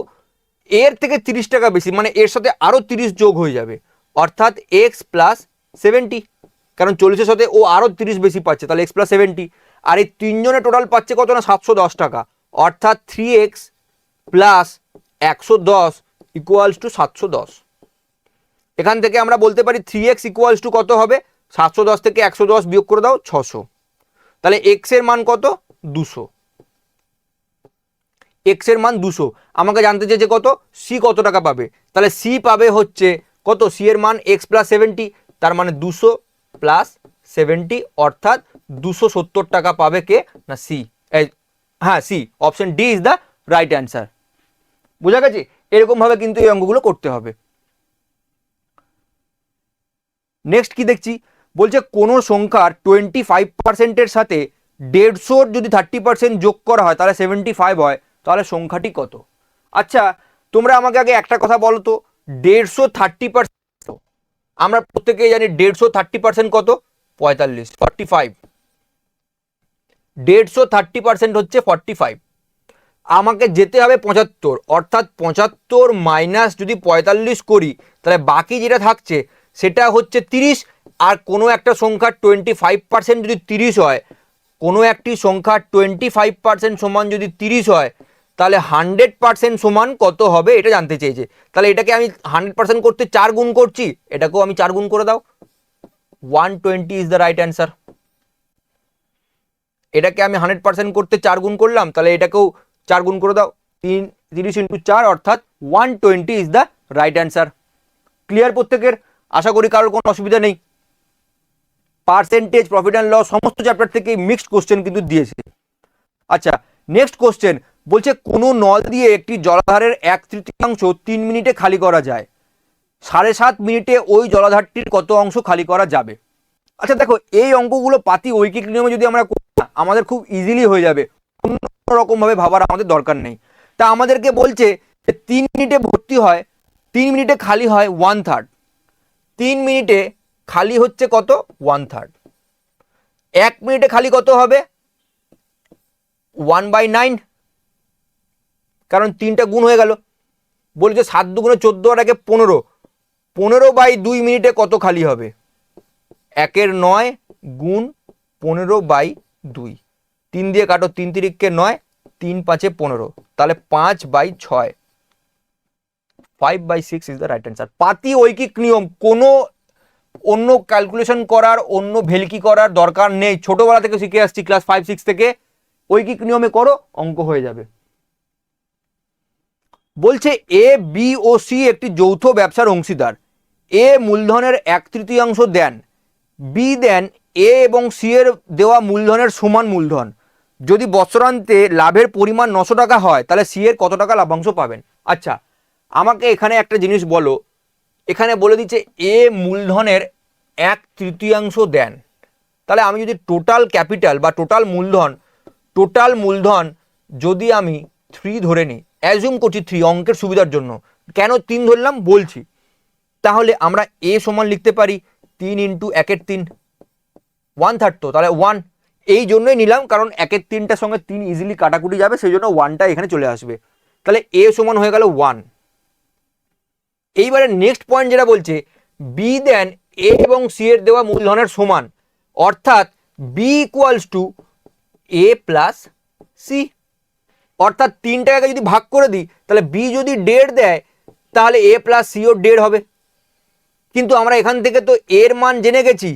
এর থেকে 30 টাকা বেশি, মানে এর সাথে আরো 30 যোগ হয়ে যাবে, অর্থাৎ এক্স প্লাস 70, কারণ 40-এর সাথে ও আরো 30 বেশি পাচ্ছে, তাহলে এক্স প্লাস 70। আর এই তিনজনে টোটাল পাচ্ছে কত না 710 টাকা, অর্থাৎ 3x প্লাস 110 ইকুয়ালস টু 710। এখান থেকে আমরা বলতে পারি 3x ইকুয়ালস টু কত হবে, 710 থেকে 110 বিয়োগ করে দাও 600, তাহলে x এর মান কত 200। x এর মান 200। আমাকে জানতে চেয়েছে কত, c কত টাকা পাবে, তাহলে c পাবে হচ্ছে কত, c এর মান x প্লাস 70, তার মানে 200 প্লাস 70 অর্থাৎ 270 টাকা পাবে কে না সি। হ্যাঁ C, option D is the right answer. বোঝা গেছে? এরকম ভাবে কিন্তু এই অঙ্কগুলো করতে হবে। নেক্সট কি দেখছি, বলছে কোন সংখ্যার 25% সাথে 150 যদি 30% যোগ করা হয় তাহলে 75 হয়, তাহলে সংখ্যাটি কত? আচ্ছা, তোমরা আমাকে আগে একটা কথা বলো তো, 150 30%, আমরা প্রত্যেকেই জানি 150 30% কত? 45, 45। 150 30% হচ্ছে 45। আমাকে যেতে হবে 75, অর্থাৎ 75 মাইনাস যদি 45 করি তাহলে বাকি যেটা থাকছে সেটা হচ্ছে 30। আর কোনো একটা সংখ্যা 25% যদি 30 হয়, কোনো একটি সংখ্যা 25% সমান যদি 30 হয়, তাহলে 100% সমান কত হবে এটা জানতে চেয়েছে। তাহলে এটাকে আমি 100% করতে 4 গুণ করছি, এটাকেও আমি 4 গুণ করে দাও। 120 ইজ দ্য রাইট অ্যান্সার। এটাকে আমি 100% করতে 4 গুণ করলাম, তাহলে এটাকেও 4 গুণ করে দাও। 30 × 4 অর্থাৎ 120 is the right answer. Clear প্রত্যেকের? আশা করি কারোর কোনো অসুবিধা নেই। পার্সেন্টেজ, প্রফিট অ্যান্ড লস সমস্ত চ্যাপ্টার থেকে মিক্সড কোশ্চেন কিন্তু দিয়েছে। আচ্ছা, নেক্সট কোশ্চেন বলছে কোনো নল দিয়ে একটি জলাধারের 1/3 3 মিনিটে খালি করা যায়, 7.5 মিনিটে ওই জলাধারটির কত অংশ খালি করা যাবে? আচ্ছা দেখো, এই অঙ্কগুলো পাতি ঐকিক নিয়মে যদি আমরা করি না, আমাদের খুব ইজিলি হয়ে যাবে, অন্য রকম ভাবে ভাবার আমাদের দরকার নেই। তা আমাদেরকে বলছে যে 3 মিনিটে ভর্তি হয়, 3 মিনিটে খালি হয় 1/3। 3 মিনিটে খালি হচ্ছে কত? 1/3। 1 মিনিটে খালি কত হবে? 1/9, কারণ 3টা গুণ হয়ে গেল। বলেছে 7 2 14 আর 1 15, 15/2 মিনিটে কত খালি হবে? 1 9 গুণ 15/2, 3 দিয়ে কাটো, 3 3 9, 3 5 15, তাহলে 5/6, 5/6 ইজ দ্য রাইট অ্যান্সার। পাতি ঐকিক নিয়ম, কোনো অন্য ক্যালকুলেশন করার, অন্য ভেলকি করার দরকার নেই। ছোটবেলা থেকে শিখে আসছি, ক্লাস 5 6 থেকে। ঐকিক নিয়মে করো, অঙ্ক হয়ে যাবে। বলছে এ, বি ও সি একটি যৌথ ব্যবসার অংশীদার। এ মূলধনের 1/3 দেন, বি দেন এ এবং সি এর দেওয়া মূলধনের সমান মূলধন। যদি বছরান্তে লাভের পরিমাণ 900 টাকা হয়, তাহলে সি এর কত টাকা লাভাংশ পাবেন? আচ্ছা, আমাকে এখানে একটা জিনিস বলো, এখানে বলে দিচ্ছে এ মূলধনের 1/3 দেন, তাহলে আমি যদি টোটাল ক্যাপিটাল বা টোটাল মূলধন যদি আমি 3 ধরে নিই, অ্যাজিউম করছি 3 অঙ্কের সুবিধার জন্য, কেন 3 ধরলাম বলছি। তাহলে আমরা এ সমান লিখতে পারি 3 × 1/3, 1/3, তো তাহলে 1। এই জন্যই নিলাম, কারণ 1/3টার সঙ্গে 3 ইজিলি কাটাকুটি যাবে, সেই জন্য 1টা এখানে চলে আসবে। তাহলে এ সমান হয়ে গেল 1। এইবারে নেক্সট পয়েন্ট যেটা বলছে, বি দেন এ এবং সি এর দেওয়া মূলধনের সমান, অর্থাৎ B equals to A plus C. অর্থাৎ 3টাকে যদি ভাগ করে দিই, তাহলে বি যদি 1.5 দেয়, তাহলে এ প্লাস সিও 1.5 হবে। কিন্তু আমরা এখান থেকে তো এর মান জেনে গেছি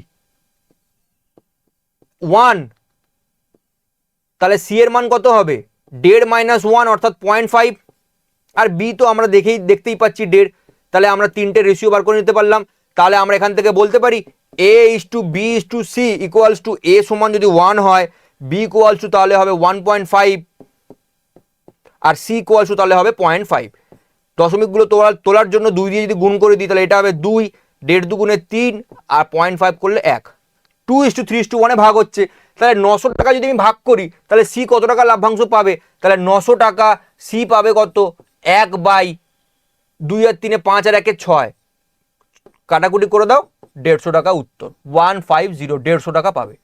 1, তাহলে সি এর মান কত হবে? 1.5 - 1 অর্থাৎ 0.5। আর বি তো আমরা দেখতেই পাচ্ছি 1.5, তাহলে আমরা 3টে রেশিও বার করে নিতে পারলাম। তাহলে আমরা এখান থেকে বলতে পারি A/B/C ইকুয়ালস টু এ সমান যদি 1 হয়, বি ইকুয়ালস টু তাহলে হবে 1.5, আর সি ইকুয়ালস টু তাহলে হবে 0.5। দশমিকগুলো তোলার জন্য 2 দিয়ে যদি গুণ করে দিই, তাহলে এটা হবে 2, 1.5 2 3, আর 0.5 করলে 1। 2:3:1 ভাগ হচ্ছে, তাহলে 900 টাকা যদি আমি ভাগ করি, তাহলে সি কত টাকা লাভ্যাংশ পাবে? তাহলে 900 টাকা, সি পাবে কত? 1/2 আর 3 5 আর 1 6, কাটাকুটি করে দাও, 150 টাকা উত্তর। 150, 150 টাকা পাবে।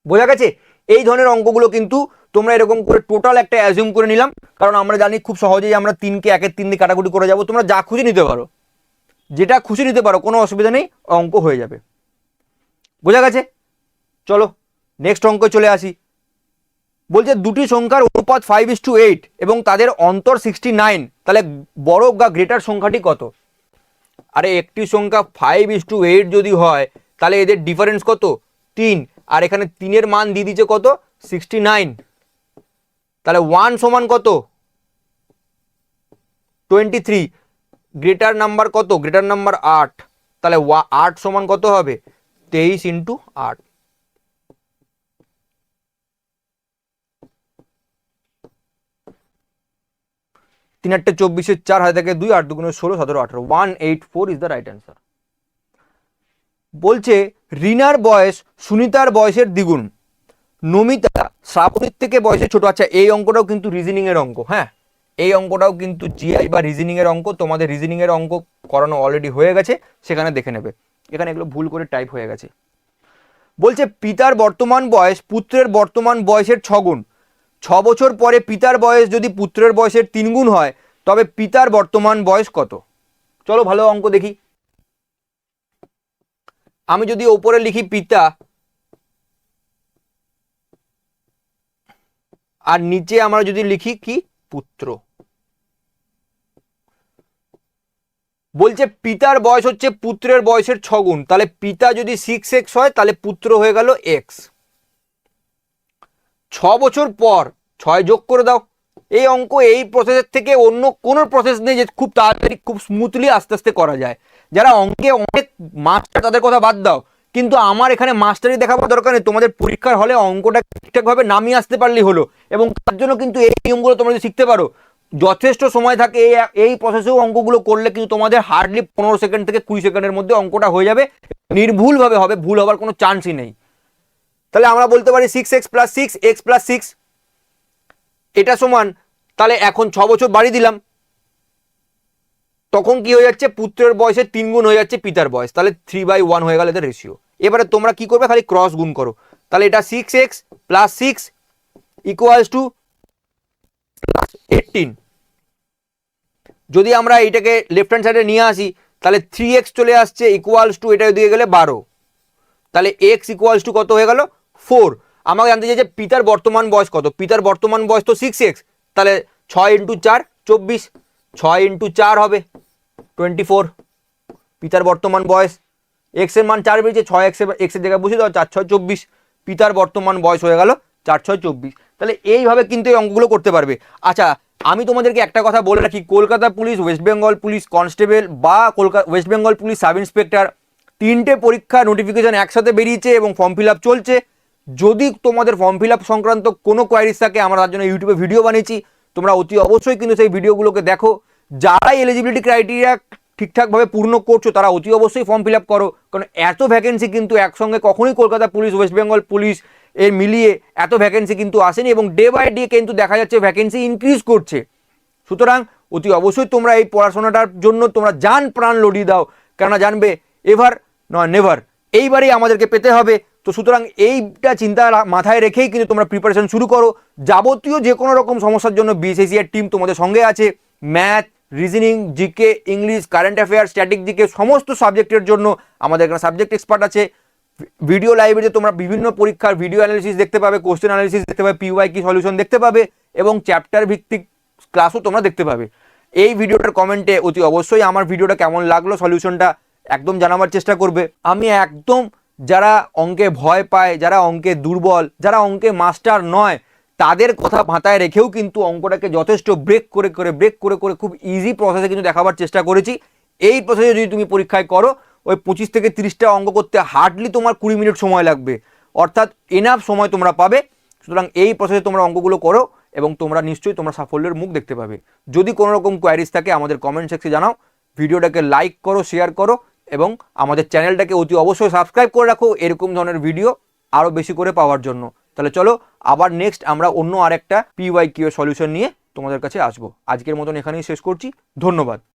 বোঝা গেছে? এই ধরনের অঙ্কগুলো কিন্তু তোমরা এরকম করে টোটাল একটা অ্যাজিউম করে নিলাম, কারণ আমরা জানি খুব সহজেই আমরা 3কে 1/3 দিয়ে কাটাকুটি করে যাব। তোমরা যা খুশি নিতে পারো, যেটা খুশি নিতে পারো, কোনো অসুবিধা নেই, অঙ্ক হয়ে যাবে। বোঝা গেছে? চলো নেক্সট অঙ্ক চলে আসি। বলছে দুটি সংখ্যার অনুপাত 5:8 এবং তাদের অন্তর 69, তাহলে বড় বা গ্রেটার সংখ্যাটি কত? আরে একটি সংখ্যা 5:8 যদি হয়, তাহলে এদের ডিফারেন্স কত? 3, আর এখানে 3 এর মান দিয়ে দিচ্ছে কত? 69। তাহলে 1 সমান কত? 23। গ্রেটার নাম্বার কত? গ্রেটার নাম্বার 8, তাহলে 8 সমান কত হবে? 23 × 8। তিন 8 24, 4 হাতে থেকে 2, 8 2 16, 17 18, 184 ইজ দ্য রাইট অ্যান্সার। বলছে রিনার বয়স সুনিতার বয়সের দ্বিগুণ, নমিতা শ্রাবণীর থেকে বয়সে ছোট। আচ্ছা, এই অঙ্কটাও কিন্তু রিজনিং এর অঙ্ক। হ্যাঁ, এই অঙ্কটাও কিন্তু জিআই বা রিজনিং এর অঙ্ক। তোমাদের রিজনিং এর অঙ্ক করানো অলরেডি হয়ে গেছে, সেখানে দেখে নেবে। এখানে এগুলো ভুল করে টাইপ হয়ে গেছে। বলছে পিতার বর্তমান বয়স পুত্রের বর্তমান বয়সের 6 গুণ। 6 বছর পরে পিতার বয়স যদি পুত্রের বয়সের 3 গুণ হয়, তবে পিতার বর্তমান বয়স কত? চলো ভালো অঙ্ক দেখি। আমি যদি ওপরে লিখি পিতা আর নিচে আমরা যদি লিখি কি পুত্র, বলছে পিতার বয়স হচ্ছে পুত্রের বয়সের 6 গুণ, তাহলে পিতা যদি 6x হয় তাহলে পুত্র হয়ে গেল x। 6 বছর পর 6 যোগ করে দাও। এই অঙ্ক এই প্রসেসের থেকে অন্য কোনো প্রসেস নেই যে খুব তাড়াতাড়ি খুব স্মুথলি আস্তে আস্তে করা যায়। যারা অঙ্কে অনেক মাস্টার তাদের কথা বাদ দাও, কিন্তু আমার এখানে মাস্টারি দেখাবার দরকার নেই। তোমাদের পরীক্ষার হলে অঙ্কটা ঠিকঠাকভাবে নামিয়ে আসতে পারলেই হলো, এবং তার জন্য কিন্তু এই নিয়মগুলো তোমরা যদি শিখতে পারো, যথেষ্ট সময় থাকে এই প্রসেসেও অঙ্কগুলো করলে কিন্তু তোমাদের হার্ডলি 15 সেকেন্ড থেকে 20 সেকেন্ডের মধ্যে অঙ্কটা হয়ে যাবে, নির্ভুলভাবে হবে, ভুল হবার কোনো চান্সই নেই। তাহলে আমরা বলতে পারি 6x প্লাস 6 x প্লাস 6 এটা সমান, তাহলে এখন 6 বছর বাড়ি দিলাম, তখন কি হয়ে যাচ্ছে পুত্রের বয়সের 3 গুণ হয়ে যাচ্ছে পিতার বয়স, তাহলে 3/1 হয়ে গেল এদের রেশিও। এবারে তোমরা কি করবে, খালি ক্রস গুণ করো। তাহলে এটা 6x প্লাস 6 ইকুয়ালস টু 18। যদি আমরা এইটাকে লেফট হ্যান্ড সাইডে নিয়ে আসি, তাহলে 3x চলে আসছে ইকুয়ালস টু, এটা দিয়ে গেলে 12, তাহলে x ইকুয়ালস টু কত হয়ে গেল 4। আমাকে জানতে চাই যে পিতার বর্তমান বয়স কত। পিতার বর্তমান বয়স তো 6x, তাহলে 6 ইন্টু 4 24, 6 ইন্টু 4 হবে 24 পিতার বর্তমান বয়স। এক্স এর মান 4 বেরিয়েছে, 6x এর জায়গায় বসিয়ে দাও, 4 6 24, পিতার বর্তমান বয়স হয়ে গেল 4 6 24। তাহলে এইভাবে কিন্তু এই অঙ্কগুলো করতে পারবে। আচ্ছা, আমি তোমাদেরকে একটা কথা বলে রাখি, Kolkata police, West Bengal police constable বা West Bengal police sub inspector, 3টে পরীক্ষা নোটিফিকেশন একসাথে বেরিয়েছে এবং ফর্ম ফিল আপ চলছে। যদি তোমাদের ফর্ম ফিল আপ সংক্রান্ত কোনো কোয়ারিজ থাকে, আমরা তার জন্য ইউটিউবে ভিডিও বানিয়েছি, তোমরা অতি অবশ্যই কিন্তু সেই ভিডিওগুলোকে দেখো। যারাই এলিজিবিলিটি ক্রাইটেরিয়া ঠিকঠাকভাবে পূর্ণ করছো তারা অতি অবশ্যই ফর্ম ফিল আপ করো, কারণ এত ভ্যাকেন্সি কিন্তু একসঙ্গে কখনোই Kolkata police, West Bengal police এর মিলিয়ে এত ভ্যাকেন্সি কিন্তু আসেনি, এবং ডে বাই ডে কিন্তু দেখা যাচ্ছে ভ্যাকেন্সি ইনক্রিজ করছে। সুতরাং অতি অবশ্যই তোমরা এই পড়াশোনাটার জন্য তোমরা জান প্রাণ লড়িয়ে দাও, কেননা জানবে এভার নয় নেভার, এইবারেই আমাদেরকে পেতে হবে। তো সুতরাং এইটা চিন্তা মাথায় রেখেই কিন্তু তোমরা প্রিপারেশন শুরু করো। যাবতীয় যে কোনো রকম সমস্যার জন্য বিএসএসসি এর টিম তোমাদের সঙ্গে আছে। Math, reasoning, GK, English, current affair, static GK, সমস্ত সাবজেক্টের জন্য আমাদের এখানে সাবজেক্ট এক্সপার্ট আছে। ভিডিও লাইব্রেরিতে তোমরা বিভিন্ন পরীক্ষার ভিডিও অ্যানালিসিস দেখতে পাবে, কোশ্চেন অ্যানালিসিস দেখতে পাবে, পিওয়াই কি সলিউশন দেখতে পাবে, এবং চ্যাপ্টার ভিত্তিক ক্লাসও তোমরা দেখতে পাবে। এই ভিডিওটার কমেন্টে অতি অবশ্যই আমার ভিডিওটা কেমন লাগলো, সলিউশনটা একদম জানাবার চেষ্টা করবে। আমি একদম যারা অঙ্কে ভয় পায়, যারা অঙ্কে দুর্বল, যারা অঙ্কে মাস্টার নয়, তাদের কথা মাথায় রেখেও কিন্তু অঙ্কটাকে যথেষ্ট ব্রেক করে খুব ইজি প্রসেসে কিন্তু দেখাবার চেষ্টা করেছি। এই প্রসেসে যদি তুমি পরীক্ষায় করো, ওই 25 থেকে 30টা অঙ্ক করতে হার্ডলি তোমার 20 মিনিট সময় লাগবে, অর্থাৎ এনাফ সময় তোমরা পাবে। সুতরাং এই প্রসেসে তোমরা অঙ্কগুলো করো এবং তোমরা নিশ্চয়ই তোমরা সাফল্যের মুখ দেখতে পাবে। যদি কোনো রকম কোয়ারিজ থাকে আমাদের কমেন্ট সেকশনে জানাও, ভিডিওটাকে লাইক করো, শেয়ার করো, এবং আমাদের চ্যানেলটাকে অতি অবশ্যই সাবস্ক্রাইব করে রাখো এরকম ধরনের ভিডিও আরও বেশি করে পাওয়ার জন্য। তাহলে চলো আবার নেক্সট আমরা অন্য আরেকটা PYQ সলিউশন নিয়ে তোমাদের কাছে আসবো। আজকের মতন এখানেই শেষ করছি, ধন্যবাদ।